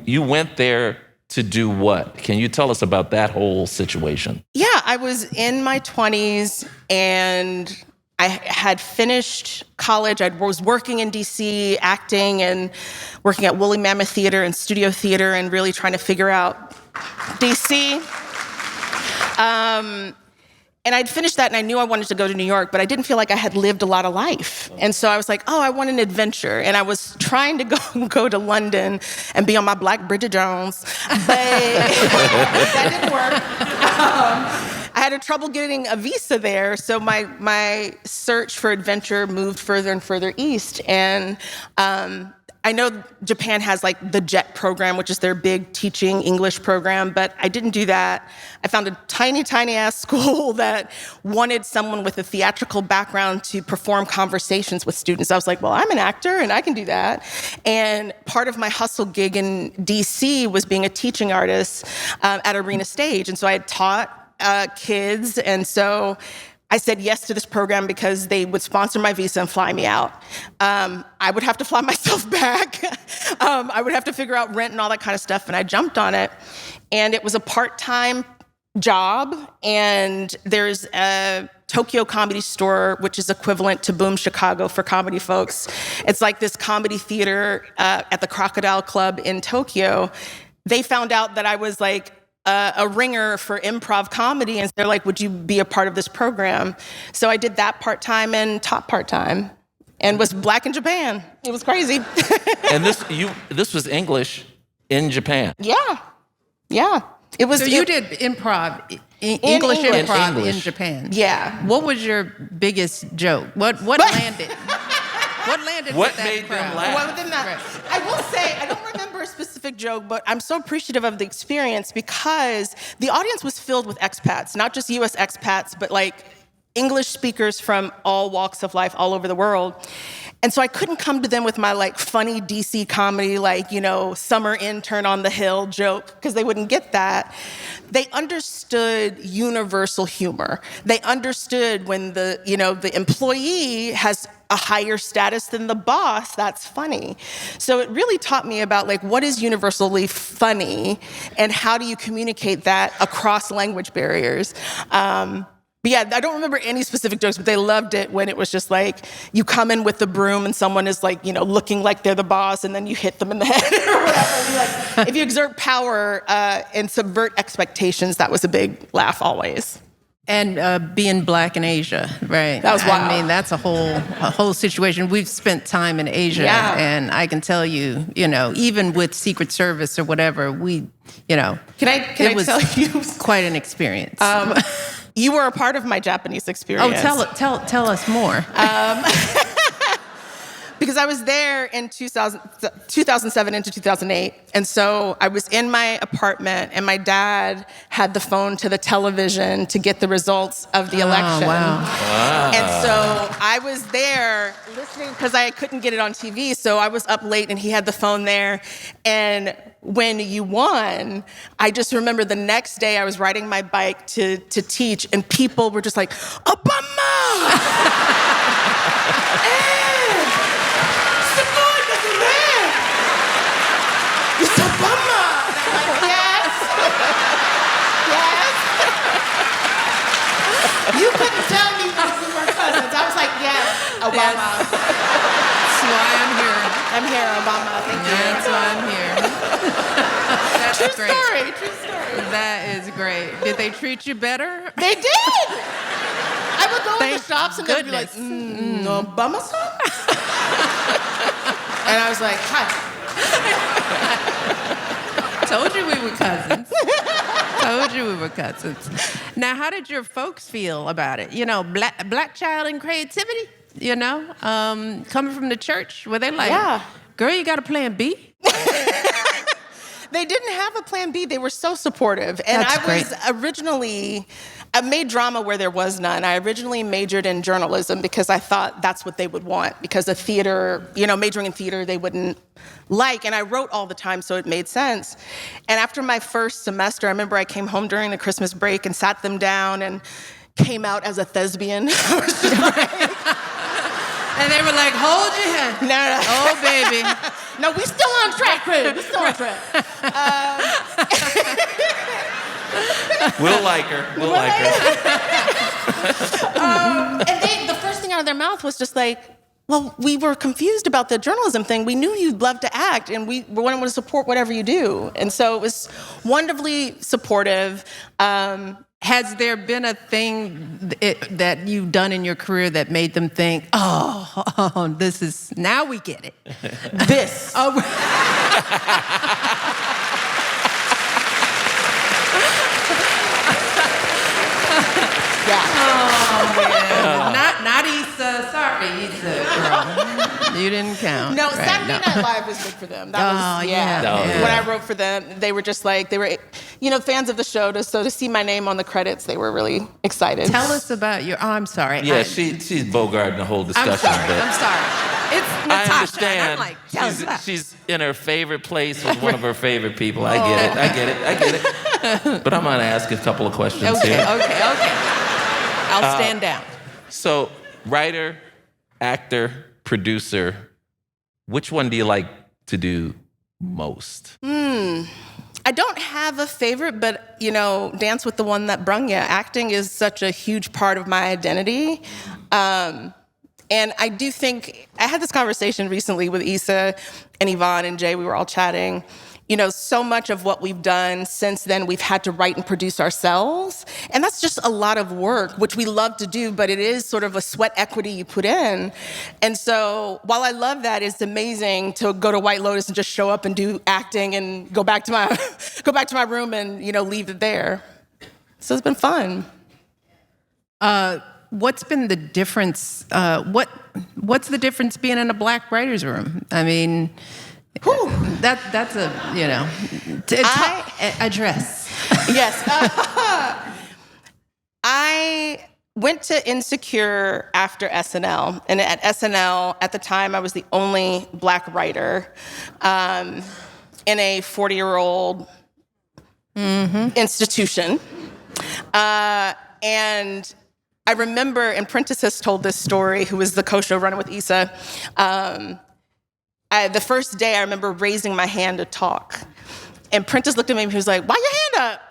Speaker 2: You went there to do what? Can you tell us about that whole situation?
Speaker 1: Yeah, I was in my 20s and I had finished college. I was working in DC, acting and working at Woolly Mammoth Theater and Studio Theater and really trying to figure out DC. And I'd finished that and I knew I wanted to go to New York, but I didn't feel like I had lived a lot of life. And so I was like, I want an adventure. And I was trying to go to London and be on my Black Bridget Jones, but that didn't work. I had trouble getting a visa there, so my search for adventure moved further and further east. And I know Japan has like the JET program, which is their big teaching English program, but I didn't do that. I found a tiny, tiny ass school that wanted someone with a theatrical background to perform conversations with students. I was like, well, I'm an actor and I can do that. And part of my hustle gig in DC was being a teaching artist at Arena Stage. And so I had taught kids, and so I said yes to this program because they would sponsor my visa and fly me out. I would have to fly myself back. I would have to figure out rent and all that kind of stuff, and I jumped on it. And it was a part-time job, and there's a Tokyo Comedy Store, which is equivalent to Boom Chicago for comedy folks. It's like this comedy theater at the Crocodile Club in Tokyo. They found out that I was like a ringer for improv comedy, and they're like, would you be a part of this program? So I did that part-time and taught part-time and was Black in Japan. It was crazy.
Speaker 2: And this was English in Japan.
Speaker 1: Yeah. It was.
Speaker 3: So you did improv, English improv in Japan.
Speaker 1: Yeah.
Speaker 3: What was your biggest joke? What landed? What landed
Speaker 2: What
Speaker 3: with that
Speaker 2: made
Speaker 3: crowd?
Speaker 2: them laugh?
Speaker 1: Well, within that, I will say, I don't remember a specific joke, but I'm so appreciative of the experience because the audience was filled with expats, not just US expats, but like English speakers from all walks of life all over the world. And so I couldn't come to them with my like funny DC comedy, like, summer intern on the hill joke, because they wouldn't get that. They understood universal humor. They understood when the employee has a higher status than the boss, that's funny. So it really taught me about like what is universally funny and how do you communicate that across language barriers. But yeah, I don't remember any specific jokes, but they loved it when it was just like, you come in with the broom and someone is like, looking like they're the boss and then you hit them in the head or whatever. Like, if you exert power and subvert expectations, that was a big laugh always.
Speaker 3: And being Black in Asia, right?
Speaker 1: That was wild.
Speaker 3: I mean, that's a whole situation. We've spent time in Asia, and I can tell you, even with Secret Service or whatever, Can I tell you quite an experience.
Speaker 1: You were a part of my Japanese experience.
Speaker 3: Oh, tell us more.
Speaker 1: Because I was there in 2007 into 2008. And so I was in my apartment and my dad had the phone to the television to get the results of the election.
Speaker 3: Oh, wow.
Speaker 1: And so I was there listening because I couldn't get it on TV. So I was up late and he had the phone there. And when you won, I just remember the next day I was riding my bike to teach and people were just like, Obama! It's Obama! And I'm like, yes. You couldn't tell me we were cousins. I was like, yes, Obama.
Speaker 3: Yes. That's why I'm here.
Speaker 1: I'm here, Obama. Thank you.
Speaker 3: That's why I'm here. That's
Speaker 1: True
Speaker 3: great.
Speaker 1: story, true story.
Speaker 3: That is great. Did they treat you better?
Speaker 1: They did. I would go into shops and they'd be like, Obama song? And I was like, hi.
Speaker 3: Told you we were cousins. Told you we were cousins. Now, how did your folks feel about it? Black child and creativity, coming from the church, were they like, girl, you got a plan B?
Speaker 1: They didn't have a plan B. They were so supportive. And I made drama where there was none. I originally majored in journalism because I thought that's what they would want, because of theater, majoring in theater they wouldn't like. And I wrote all the time, so it made sense. And after my first semester, I remember I came home during the Christmas break and sat them down and came out as a thespian.
Speaker 3: And they were like, hold your head.
Speaker 1: No.
Speaker 3: Oh, baby.
Speaker 1: No, we still on track, babe. We still on track.
Speaker 2: We'll like her. We'll like her.
Speaker 1: And the first thing out of their mouth was just like, well, we were confused about the journalism thing. We knew you'd love to act, and we wanted to support whatever you do. And so it was wonderfully supportive.
Speaker 3: Has there been a thing that you've done in your career that made them think, oh, this is, now we get it?
Speaker 1: This.
Speaker 3: Oh.
Speaker 1: Yeah.
Speaker 3: Oh, man. Not Issa. Sorry, Issa, girl. You didn't count.
Speaker 1: No,
Speaker 3: right,
Speaker 1: Saturday
Speaker 3: no.
Speaker 1: Night Live was big for them. That was,
Speaker 3: yeah.
Speaker 2: Oh, yeah.
Speaker 1: When I wrote for them, they were just like, they were, fans of the show. So to see my name on the credits, they were really excited.
Speaker 3: Tell us about your, I'm sorry.
Speaker 2: Yeah, she's bogarting the whole discussion.
Speaker 3: I'm sorry. It's Natasha.
Speaker 2: I understand.
Speaker 3: I'm like, tell us that.
Speaker 2: She's in her favorite place with one of her favorite people. I get it. But I'm going to ask a couple of questions here.
Speaker 3: Okay. I'll stand down.
Speaker 2: So, writer, actor, producer, which one do you like to do most?
Speaker 1: I don't have a favorite, but, dance with the one that brung you. Acting is such a huge part of my identity. And I do think, I had this conversation recently with Issa and Yvonne and Jay. We were all chatting. So much of what we've done since then, we've had to write and produce ourselves. And that's just a lot of work, which we love to do, but it is sort of a sweat equity you put in. And so while I love that, it's amazing to go to White Lotus and just show up and do acting and go back to my room and, leave it there. So it's been fun.
Speaker 3: What's been the difference? What's the difference being in a Black writer's room? I mean, that's a, address.
Speaker 1: Yes. I went to Insecure after SNL. And at SNL, at the time, I was the only Black writer in a 40-year-old institution. And I remember, and Prentice has told this story, who was the co-showrunner with Issa. The first day, I remember raising my hand to talk. And Prentice looked at me and he was like, why your hand up?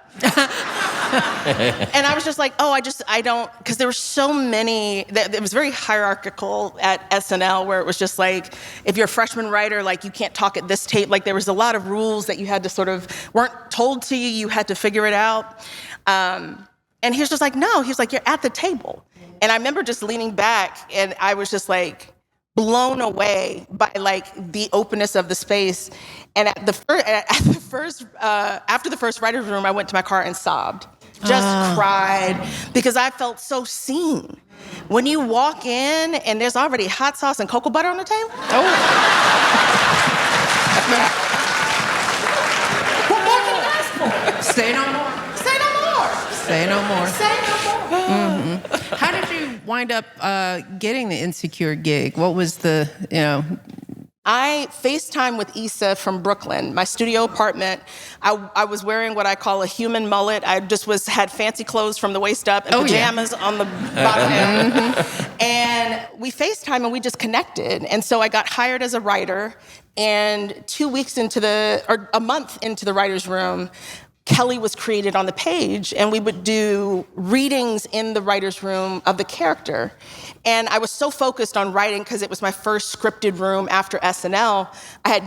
Speaker 1: And I was just like, I don't, because there were so many, it was very hierarchical at SNL, where it was just like, if you're a freshman writer, like, you can't talk at this tape. Like, there was a lot of rules that you had to weren't told to you, you had to figure it out. And he was just like, no, he was like, you're at the table. And I remember just leaning back, and I was just like blown away by like the openness of the space. And after the first writer's room, I went to my car and sobbed, just cried, because I felt so seen. When you walk in and there's already hot sauce and cocoa butter on the table. What more can you ask for?
Speaker 3: Say no more.
Speaker 1: Say no more.
Speaker 3: Say no more.
Speaker 1: Say no more.
Speaker 3: Mm-hmm. How did you wind up getting the Insecure gig? What was the,
Speaker 1: I FaceTime with Issa from Brooklyn, my studio apartment. I was wearing what I call a human mullet. I just had fancy clothes from the waist up and pajamas on the bottom. And we FaceTime and we just connected. And so I got hired as a writer. And a month into the writer's room, Kelly was created on the page, and we would do readings in the writer's room of the character. And I was so focused on writing because it was my first scripted room after SNL. I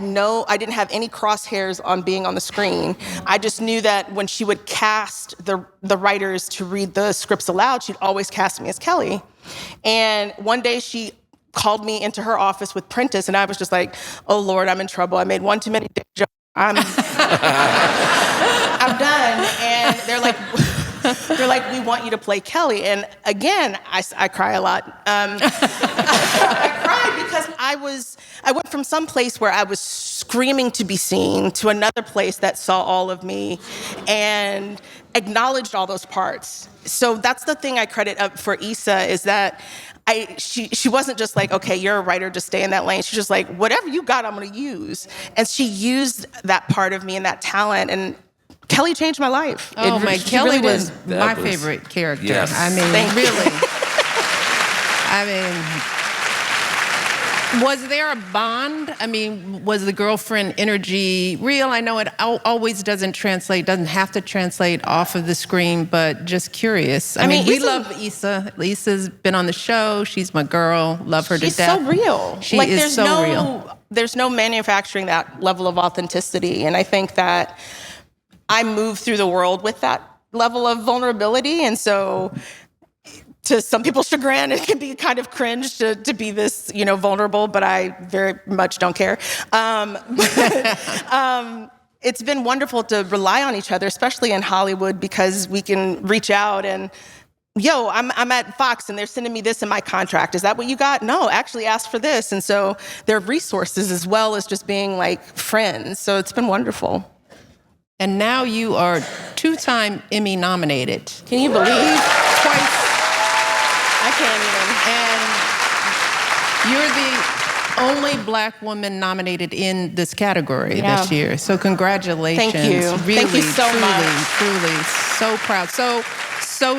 Speaker 1: didn't have any crosshairs on being on the screen. I just knew that when she would cast the writers to read the scripts aloud, she'd always cast me as Kelly. And one day she called me into her office with Prentice, and I was just like, oh Lord, I'm in trouble. I made one too many dick jokes. I'm done. And they're like, we want you to play Kelly. And again, I cry a lot. I cried because I went from some place where I was screaming to be seen to another place that saw all of me and acknowledged all those parts. So that's the thing I credit up for Issa, is that she wasn't just like, okay, you're a writer, just stay in that lane. She's just like, whatever you got, I'm gonna use. And she used that part of me and that talent, and Kelly changed my life.
Speaker 3: Kelly
Speaker 1: really
Speaker 3: was
Speaker 1: did.
Speaker 3: my favorite character.
Speaker 2: Yes.
Speaker 3: I mean,
Speaker 1: Thank you.
Speaker 3: really. I mean, was there a bond? I mean, was the girlfriend energy real? I know it always doesn't have to translate off of the screen, but just curious. I mean, we love Issa. Issa's been on the show. She's my girl. Love her to death.
Speaker 1: She's so real.
Speaker 3: She is so real.
Speaker 1: There's no manufacturing that level of authenticity. And I think that I move through the world with that level of vulnerability. And so to some people's chagrin, it can be kind of cringe to be this, vulnerable, but I very much don't care. It's been wonderful to rely on each other, especially in Hollywood, because we can reach out and, I'm at Fox and they're sending me this in my contract. Is that what you got? No, actually ask for this. And so there are resources as well as just being like friends. So it's been wonderful.
Speaker 3: And now you are 2-time Emmy-nominated.
Speaker 1: Can you believe?
Speaker 3: Twice.
Speaker 1: I can't even.
Speaker 3: And you're the only Black woman nominated in this category this year. So congratulations.
Speaker 1: Thank you.
Speaker 3: Really,
Speaker 1: Thank you so much.
Speaker 3: Truly, so proud. So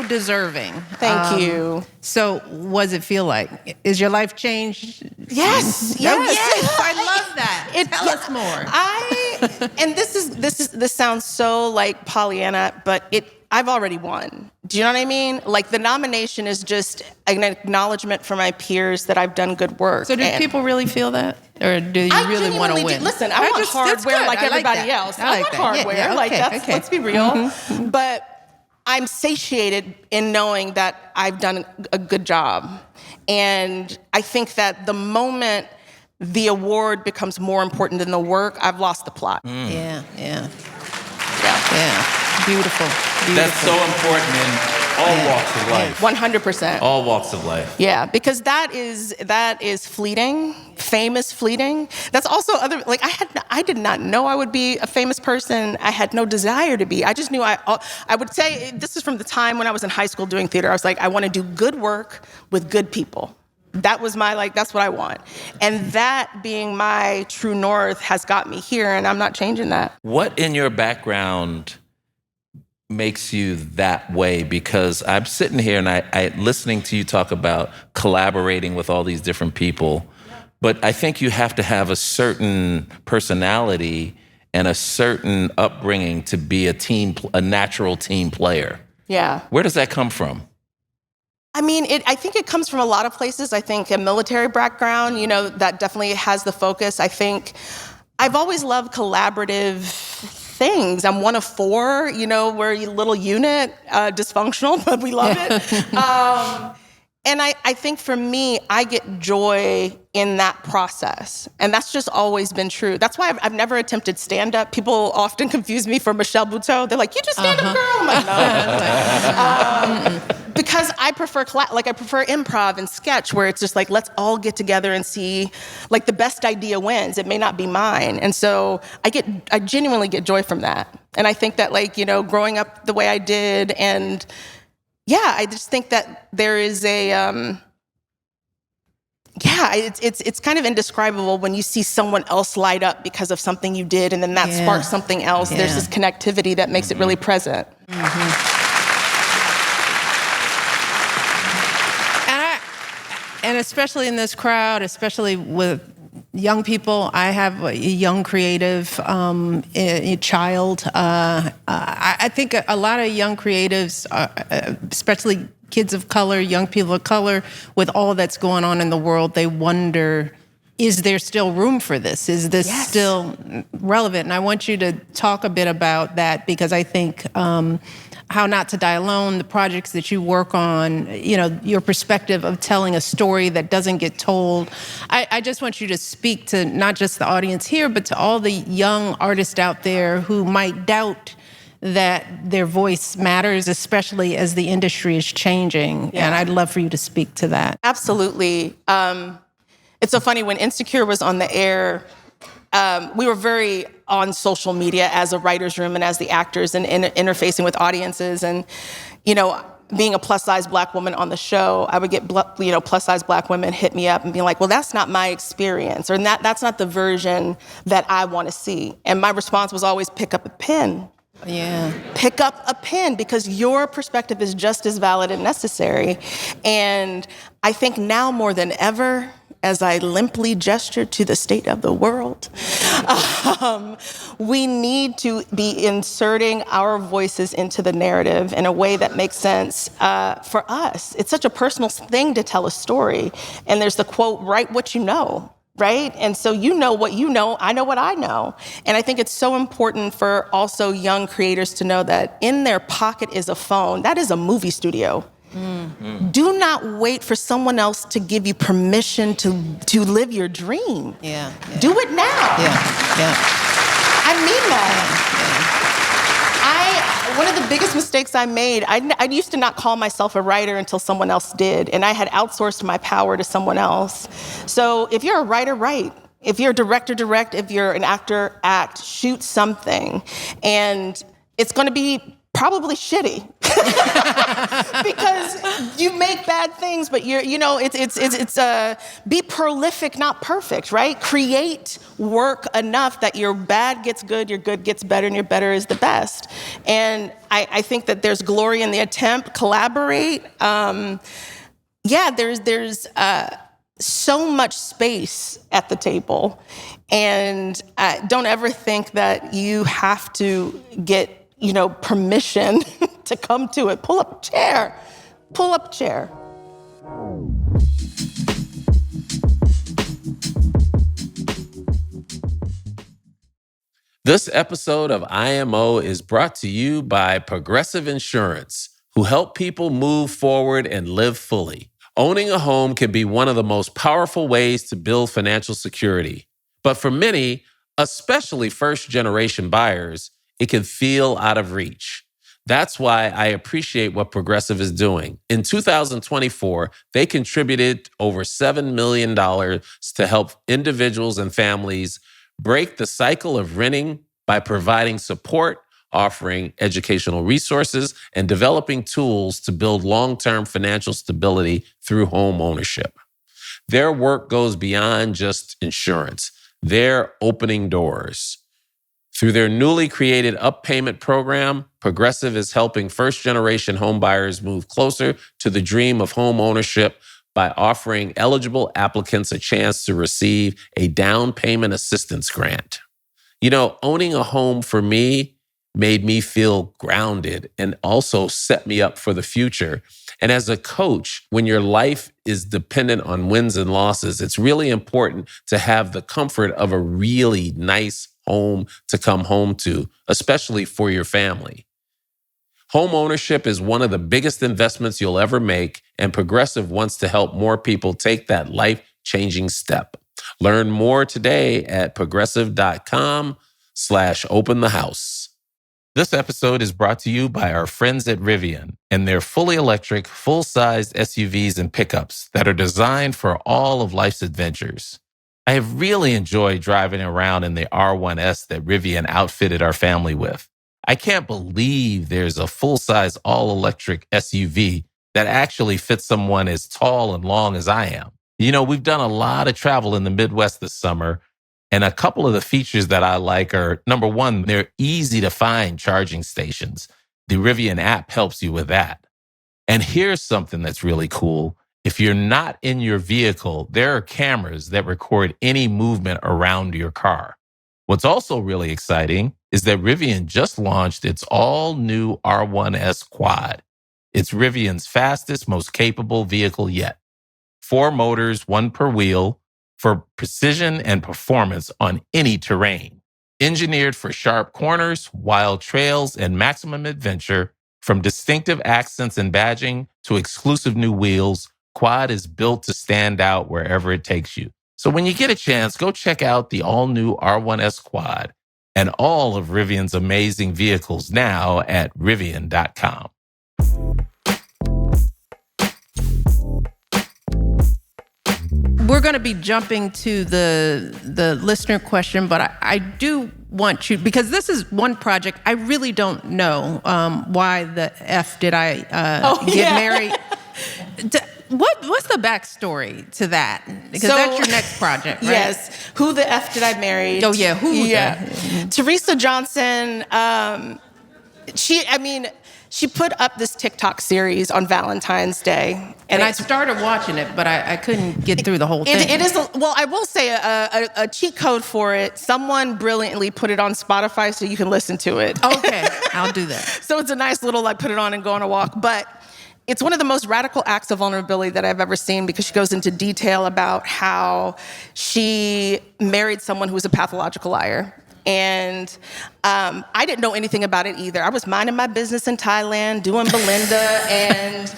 Speaker 3: deserving.
Speaker 1: Thank you.
Speaker 3: So what does it feel like? Is your life changed?
Speaker 1: Yes.
Speaker 3: I love that. Tell us more.
Speaker 1: And this sounds so like Pollyanna, but I've already won. Do you know what I mean? Like, the nomination is just an acknowledgement from my peers that I've done good work.
Speaker 3: So do people really feel that? Or do you really want to win?
Speaker 1: Listen, I want hardware like everybody else. I want hardware.
Speaker 3: Yeah, okay.
Speaker 1: Let's be real. Mm-hmm. But I'm satiated in knowing that I've done a good job. And I think that the moment the award becomes more important than the work, I've lost the plot.
Speaker 3: Yeah. Beautiful.
Speaker 2: That's so important in all walks of life.
Speaker 1: 100%.
Speaker 2: All walks of life.
Speaker 1: Yeah, because that is fleeting. Fame is fleeting. That's also I did not know I would be a famous person. I had no desire to be. I just knew I would say, this is from the time when I was in high school doing theater. I was like, I want to do good work with good people. That was that's what I want. And that being my true north has got me here, and I'm not changing that.
Speaker 2: What in your background makes you that way? Because I'm sitting here and I listening to you talk about collaborating with all these different people, but I think you have to have a certain personality and a certain upbringing to be a natural team player.
Speaker 1: Yeah.
Speaker 2: Where does that come from?
Speaker 1: I mean, I think it comes from a lot of places. I think a military background, that definitely has the focus. I think I've always loved collaborative things. I'm one of 4, we're a little unit, dysfunctional, but we love it. And I think for me, I get joy in that process. And that's just always been true. That's why I've never attempted stand-up. People often confuse me for Michelle Buteau. They're like, you just stand-up girl? I'm like, no. Because I prefer improv and sketch, where it's just like, let's all get together and see, like, the best idea wins. It may not be mine. And so I genuinely get joy from that. And I think that, growing up the way I did, and I just think that there is it's kind of indescribable when you see someone else light up because of something you did, and then that sparks something else. Yeah. There's this connectivity that makes it really present.
Speaker 3: Mm-hmm. And especially in this crowd, especially with young people, I have a young creative, a child. I think a lot of young creatives, especially kids of color, young people of color, with all that's going on in the world, they wonder, is there still room for this? Is this still relevant? And I want you to talk a bit about that, because I think How Not to Die Alone, the projects that you work on, your perspective of telling a story that doesn't get told. I just want you to speak to not just the audience here, but to all the young artists out there who might doubt that their voice matters, especially as the industry is changing. Yeah. And I'd love for you to speak to that.
Speaker 1: Absolutely. It's so funny, when Insecure was on the air, we were very on social media as a writer's room and as the actors and interfacing with audiences. And, being a plus-size Black woman on the show, I would get, plus-size Black women hit me up and be like, well, that's not my experience, or that's not the version that I want to see. And my response was always, pick up a pen.
Speaker 3: Yeah.
Speaker 1: Pick up a pen, because your perspective is just as valid and necessary. And I think now more than ever, as I limply gesture to the state of the world, we need to be inserting our voices into the narrative in a way that makes sense for us. It's such a personal thing to tell a story. And there's the quote, write what you know. Right? And so you know what you know, I know what I know. And I think it's so important for also young creators to know that in their pocket is a phone. That is a movie studio. Do not wait for someone else to give you permission to live your dream.
Speaker 3: Yeah.
Speaker 1: Do it now.
Speaker 3: Yeah.
Speaker 1: I mean that. One of the biggest mistakes I made, I used to not call myself a writer until someone else did, and I had outsourced my power to someone else. So if you're a writer, write. If you're a director, direct. If you're an actor, act. Shoot something. And it's going to be probably shitty because you make bad things, but be prolific, not perfect, right? Create work enough that your bad gets good, your good gets better, and your better is the best. And I think that there's glory in the attempt. Collaborate. There's so much space at the table, and don't ever think that you have to get permission to come to it. Pull up a chair.
Speaker 2: This episode of IMO is brought to you by Progressive Insurance, who help people move forward and live fully. Owning a home can be one of the most powerful ways to build financial security. But for many, especially first-generation buyers, it can feel out of reach. That's why I appreciate what Progressive is doing. In 2024, they contributed over $7 million to help individuals and families break the cycle of renting by providing support, offering educational resources, and developing tools to build long-term financial stability through home ownership. Their work goes beyond just insurance. They're opening doors. Through their newly created Up Payment program, Progressive is helping first-generation homebuyers move closer to the dream of home ownership by offering eligible applicants a chance to receive a down payment assistance grant. Owning a home for me made me feel grounded and also set me up for the future. And as a coach, when your life is dependent on wins and losses, it's really important to have the comfort of a really nice home to come home to, especially for your family. Home ownership is one of the biggest investments you'll ever make, and Progressive wants to help more people take that life-changing step. Learn more today at progressive.com/openthehouse. This episode is brought to you by our friends at Rivian and their fully electric, full-sized SUVs and pickups that are designed for all of life's adventures. I have really enjoyed driving around in the R1S that Rivian outfitted our family with. I can't believe there's a full-size, all-electric SUV that actually fits someone as tall and long as I am. We've done a lot of travel in the Midwest this summer, and a couple of the features that I like are, number one, they're easy to find charging stations. The Rivian app helps you with that. And here's something that's really cool. If you're not in your vehicle, there are cameras that record any movement around your car. What's also really exciting is that Rivian just launched its all-new R1S Quad. It's Rivian's fastest, most capable vehicle yet. 4 motors, 1 per wheel, for precision and performance on any terrain. Engineered for sharp corners, wild trails, and maximum adventure, from distinctive accents and badging to exclusive new wheels, Quad is built to stand out wherever it takes you. So when you get a chance, go check out the all-new R1S Quad and all of Rivian's amazing vehicles now at Rivian.com.
Speaker 3: we're going to be jumping to the listener question, but I do want you, because this is one project I really don't know why the F did I get married. What's the backstory to that? Because that's your next project, right?
Speaker 1: Yes. Who the F did I marry?
Speaker 3: Oh, yeah. Who?
Speaker 1: Teresa Johnson, she put up this TikTok series on Valentine's Day.
Speaker 3: And I started watching it, but I couldn't get through the whole thing.
Speaker 1: It is, I will say a cheat code for it. Someone brilliantly put it on Spotify so you can listen to it.
Speaker 3: Okay, I'll do that.
Speaker 1: So it's a nice little, put it on and go on a walk. But it's one of the most radical acts of vulnerability that I've ever seen, because she goes into detail about how she married someone who was a pathological liar. And I didn't know anything about it either. I was minding my business in Thailand, doing Belinda, and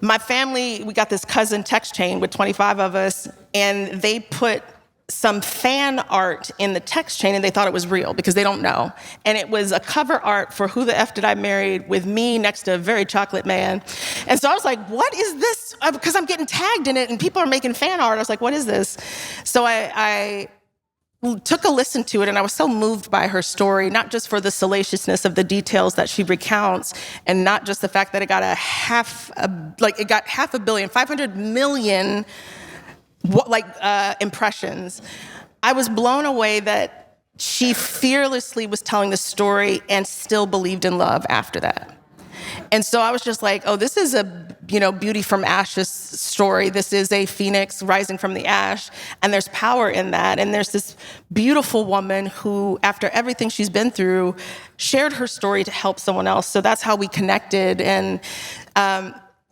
Speaker 1: my family, we got this cousin text chain with 25 of us, and they put some fan art in the text chain, and they thought it was real because they don't know. And it was a cover art for Who the F Did I Marry with me next to a very chocolate man. And so I was like, what is this? Because I'm getting tagged in it and people are making fan art. I was like, what is this? So I took a listen to it, and I was so moved by her story, not just for the salaciousness of the details that she recounts, and not just the fact that it got it got 500 million impressions. I was blown away that she fearlessly was telling the story and still believed in love after that. And so I was just like, oh, this is a, beauty from ashes story. This is a phoenix rising from the ash, and there's power in that. And there's this beautiful woman who, after everything she's been through, shared her story to help someone else. So that's how we connected. And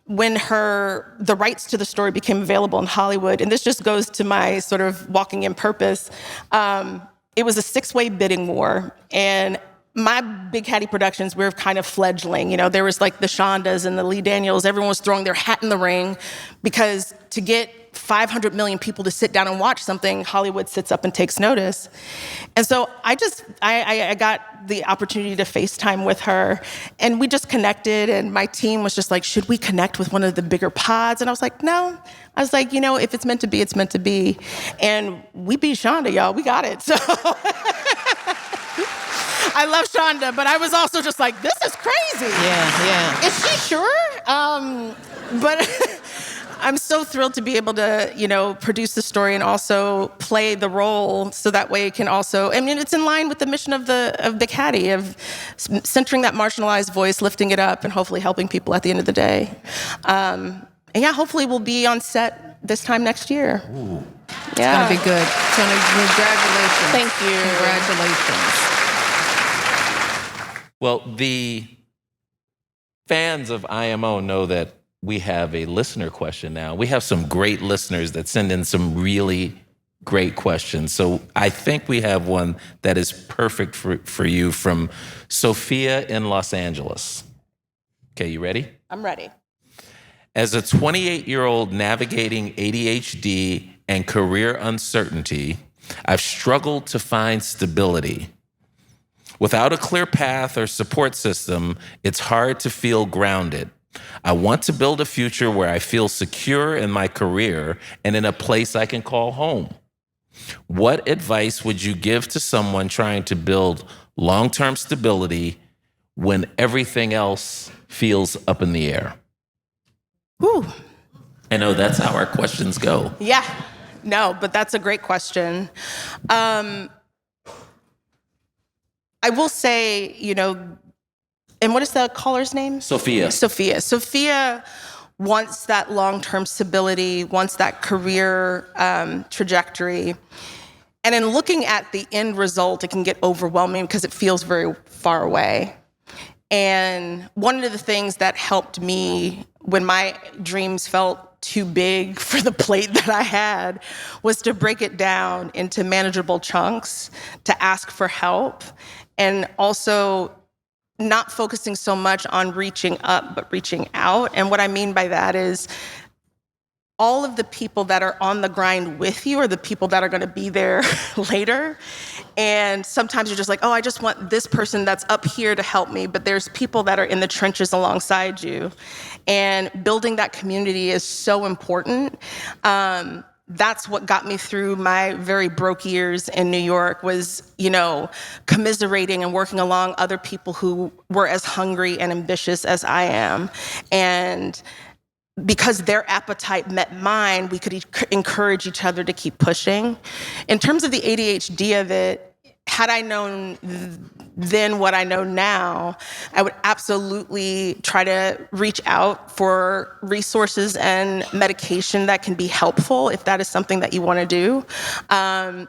Speaker 1: when the rights to the story became available in Hollywood, and this just goes to my sort of walking in purpose, it was a 6-way bidding war. And my Big Hattie Productions, we were kind of fledgling. There was the Shondas and the Lee Daniels. Everyone was throwing their hat in the ring, because to get 500 million people to sit down and watch something, Hollywood sits up and takes notice. And so I got the opportunity to FaceTime with her, and we just connected, and my team was just like, should we connect with one of the bigger pods? And I was like, no. I was like, if it's meant to be, it's meant to be. And we beat Shonda, y'all. We got it. So I love Shonda, but I was also just like, this is crazy.
Speaker 3: Yeah.
Speaker 1: Is she sure? But I'm so thrilled to be able to, produce the story and also play the role, so that way it can also, it's in line with the mission of Big Hattie, of centering that marginalized voice, lifting it up, and hopefully helping people at the end of the day. And yeah, hopefully we'll be on set this time next year.
Speaker 2: Ooh.
Speaker 1: Yeah.
Speaker 3: It's going to be good. Congratulations.
Speaker 1: Thank you.
Speaker 3: Congratulations.
Speaker 2: Well, the fans of IMO know that we have a listener question now. We have some great listeners that send in some really great questions. So I think we have one that is perfect for you from Sophia in Los Angeles. Okay, you ready?
Speaker 1: I'm ready.
Speaker 2: As a 28-year-old navigating ADHD and career uncertainty, I've struggled to find stability. Without a clear path or support system, it's hard to feel grounded. I want to build a future where I feel secure in my career and in a place I can call home. What advice would you give to someone trying to build long-term stability when everything else feels up in the air?
Speaker 1: Ooh.
Speaker 2: I know that's how our questions go.
Speaker 1: Yeah. No, but that's a great question. I will say, and what is the caller's name?
Speaker 2: Sophia.
Speaker 1: Sophia wants that long-term stability, wants that career trajectory. And in looking at the end result, it can get overwhelming because it feels very far away. And one of the things that helped me when my dreams felt too big for the plate that I had was to break it down into manageable chunks, to ask for help, and also not focusing so much on reaching up, but reaching out. And what I mean by that is all of the people that are on the grind with you are the people that are going to be there later. And sometimes you're just like, oh, I just want this person that's up here to help me. But there's people that are in the trenches alongside you. And building that community is so important. that's what got me through my very broke years in New York was, commiserating and working along other people who were as hungry and ambitious as I am. And because their appetite met mine, we could encourage each other to keep pushing. In terms of the ADHD of it, had I known then what I know now, I would absolutely try to reach out for resources and medication that can be helpful if that is something that you want to do.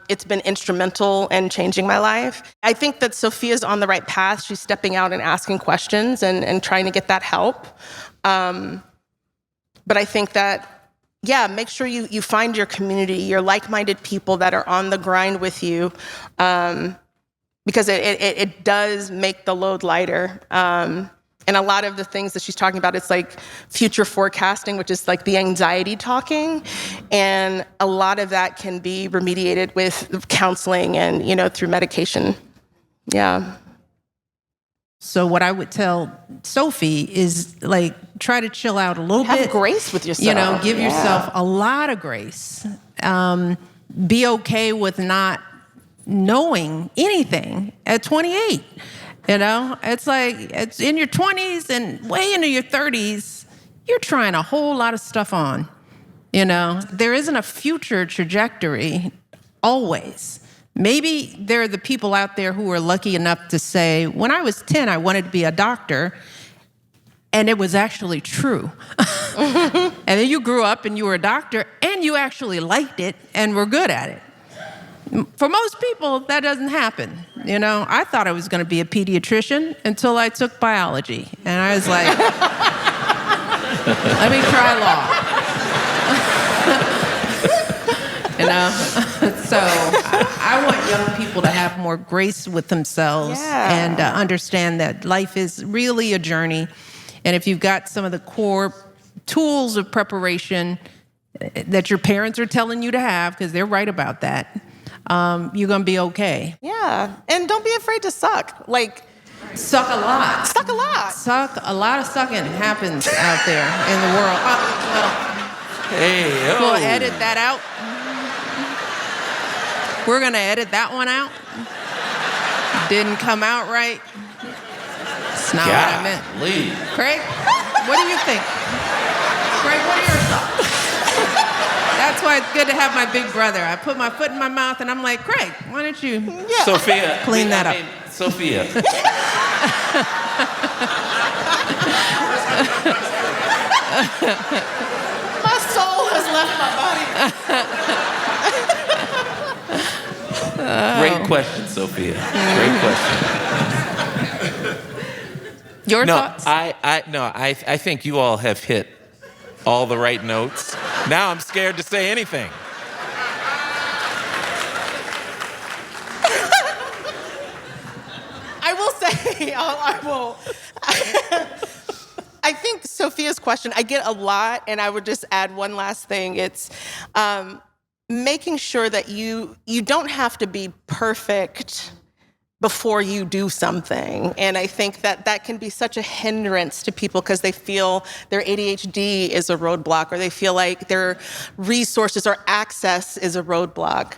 Speaker 1: It's been instrumental in changing my life. I think that Sophia's on the right path. She's stepping out and asking questions and trying to get that help. But I think that, make sure you find your community, your like-minded people that are on the grind with you, because it does make the load lighter. And a lot of the things that she's talking about, it's like future forecasting, which is like the anxiety talking. And a lot of that can be remediated with counseling and, through medication. Yeah.
Speaker 3: So what I would tell Sophie is try to chill out a little bit.
Speaker 1: Have grace with yourself.
Speaker 3: Give yourself a lot of grace. Be okay with not knowing anything at 28. It's in your 20s and way into your 30s, you're trying a whole lot of stuff on. There isn't a future trajectory always. Maybe there are the people out there who are lucky enough to say, when I was 10, I wanted to be a doctor, and it was actually true. And then you grew up and you were a doctor, and you actually liked it and were good at it. For most people, that doesn't happen. I thought I was going to be a pediatrician until I took biology. And I was like, let me try law. So I want young people to have more grace with themselves and understand that life is really a journey. And if you've got some of the core tools of preparation that your parents are telling you to have, because they're right about that, you're going to be okay.
Speaker 1: Yeah. And don't be afraid to suck.
Speaker 3: Suck a lot.
Speaker 1: Suck a lot.
Speaker 3: A lot of sucking happens out there in the world. We'll edit that out. We're going to edit that one out. Didn't come out right. It's not what I meant. Craig, what do you think? Craig, what are your thoughts? That's why it's good to have my big brother. I put my foot in my mouth and I'm like, Craig, why don't you
Speaker 2: Sophia,
Speaker 3: clean that up?
Speaker 2: Sophia.
Speaker 1: My soul has left my body.
Speaker 2: Great question, Sophia. Great question.
Speaker 3: Your thoughts?
Speaker 2: I think you all have hit all the right notes. Now I'm scared to say anything.
Speaker 1: I will say, I will. I think Sophia's question, I get a lot, and I would just add one last thing. It's making sure that you don't have to be perfect before you do something. And I think that can be such a hindrance to people because they feel their ADHD is a roadblock, or they feel like their resources or access is a roadblock.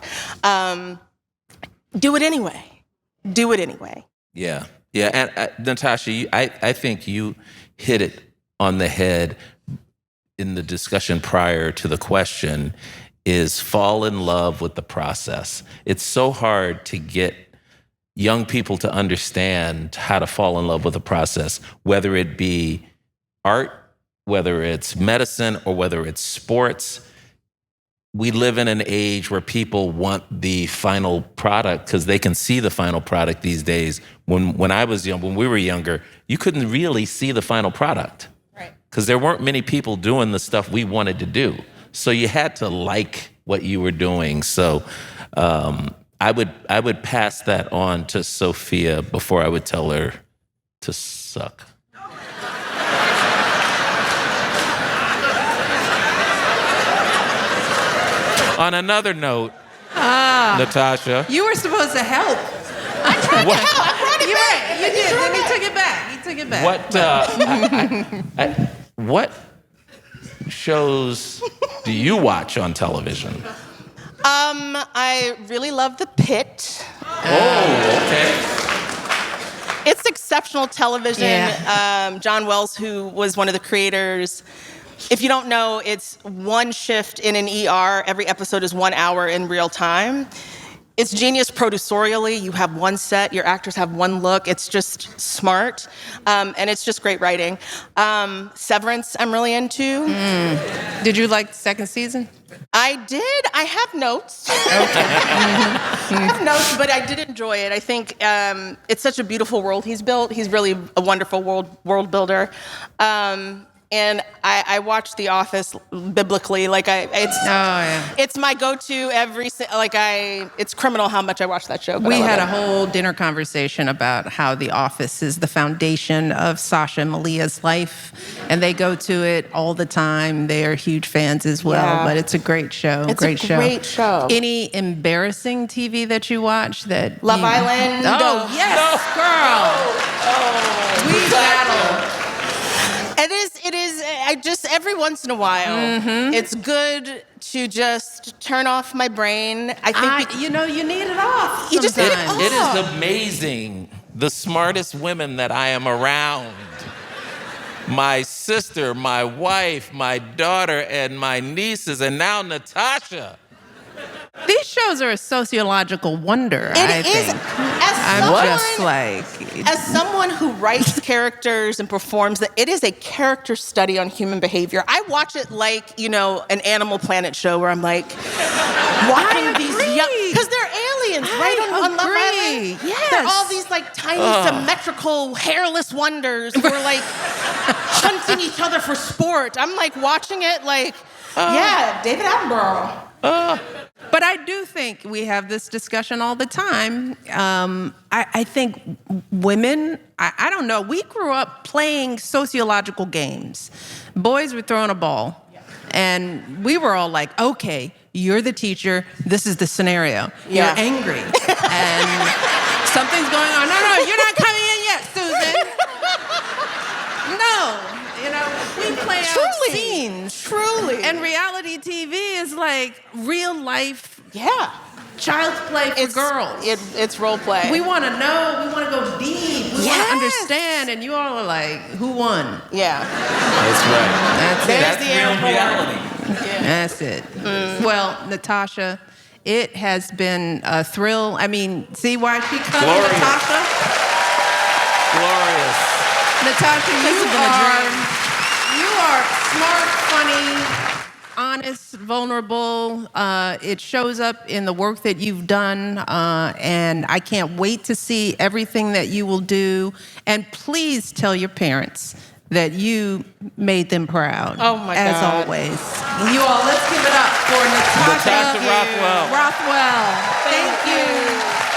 Speaker 1: Do it anyway. Do it anyway.
Speaker 2: Yeah. And Natasha, I think you hit it on the head in the discussion prior to the question, is fall in love with the process. It's so hard to get young people to understand how to fall in love with the process, whether it be art, whether it's medicine, or whether it's sports. We live in an age where people want the final product because they can see the final product these days. When I was young, when we were younger, you couldn't really see the final product. Right. Because there weren't many people doing the stuff we wanted to do. So you had to like what you were doing. So I would pass that on to Sophia before I would tell her to suck. On another note, Natasha.
Speaker 3: You were supposed to help.
Speaker 1: I tried to help. I brought it back.
Speaker 3: You did. Then he took it back. He took it back.
Speaker 2: What shows do you watch on television?
Speaker 1: I really love The Pit.
Speaker 2: Oh, okay.
Speaker 1: It's exceptional television.
Speaker 3: Yeah.
Speaker 1: John Wells, who was one of the creators, if you don't know, it's one shift in an ER. Every episode is 1 hour in real time. It's genius producerially. You have one set, your actors have one look. It's just smart, and it's just great writing. Severance, I'm really into.
Speaker 3: Did you like the second season?
Speaker 1: I did. I have notes. Okay. I have notes, but I did enjoy it. I think it's such a beautiful world he's built. He's really a wonderful world builder. And I watch The Office biblically. It's my go-to it's criminal how much I watch that show.
Speaker 3: We had a whole dinner conversation about how The Office is the foundation of Sasha and Malia's life, and they go to it all the time. They are huge fans as well, but it's a great show.
Speaker 1: It's a great show.
Speaker 3: Any embarrassing TV that you watch that?
Speaker 1: Love Island.
Speaker 3: Oh, yes, girl. We battle.
Speaker 1: It is, every once in a while, it's good to just turn off my brain. I think,
Speaker 3: you need it off.
Speaker 1: You just need it off.
Speaker 2: It is amazing, the smartest women that I am around. My sister, my wife, my daughter, and my nieces, and now Natasha.
Speaker 3: These shows are a sociological wonder, I think.
Speaker 1: As someone who writes characters and performs them, it is a character study on human behavior. I watch it like, an Animal Planet show where I'm like, watching these young, because they're aliens, right? On Love Island.
Speaker 3: Yes.
Speaker 1: They're all these tiny symmetrical, hairless wonders who are hunting each other for sport. I'm watching it David Attenborough.
Speaker 3: But I do think we have this discussion all the time. I think women, I don't know, we grew up playing sociological games. Boys were throwing a ball, and we were all like, okay, you're the teacher, this is the scenario.
Speaker 1: Yeah.
Speaker 3: You're angry, and something's going on. No, you're not coming in yet, Susan. No. We play out scenes.
Speaker 1: Truly.
Speaker 3: And reality TV is like real life.
Speaker 1: Yeah.
Speaker 3: Child's play for girls.
Speaker 1: It's role play.
Speaker 3: We want to know. We want to go deep. We want to understand. And you all are like, who won?
Speaker 1: Yeah.
Speaker 2: That's right.
Speaker 1: That's the
Speaker 2: real reality.
Speaker 1: Yeah.
Speaker 3: That's it. Well, Natasha, it has been a thrill. I mean, see why she comes, Natasha?
Speaker 2: Glorious.
Speaker 3: Natasha, you are smart, funny, honest, vulnerable. It shows up in the work that you've done, and I can't wait to see everything that you will do. And please tell your parents that you made them proud.
Speaker 1: Oh my
Speaker 3: as
Speaker 1: God.
Speaker 3: always. You all, let's give it up for Natasha
Speaker 2: Rothwell.
Speaker 3: Thank you.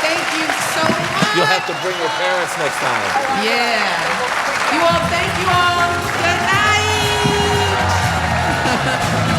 Speaker 3: Thank you so much.
Speaker 2: You'll have to bring your parents next time.
Speaker 3: Yeah. You all, thank you all. Good night.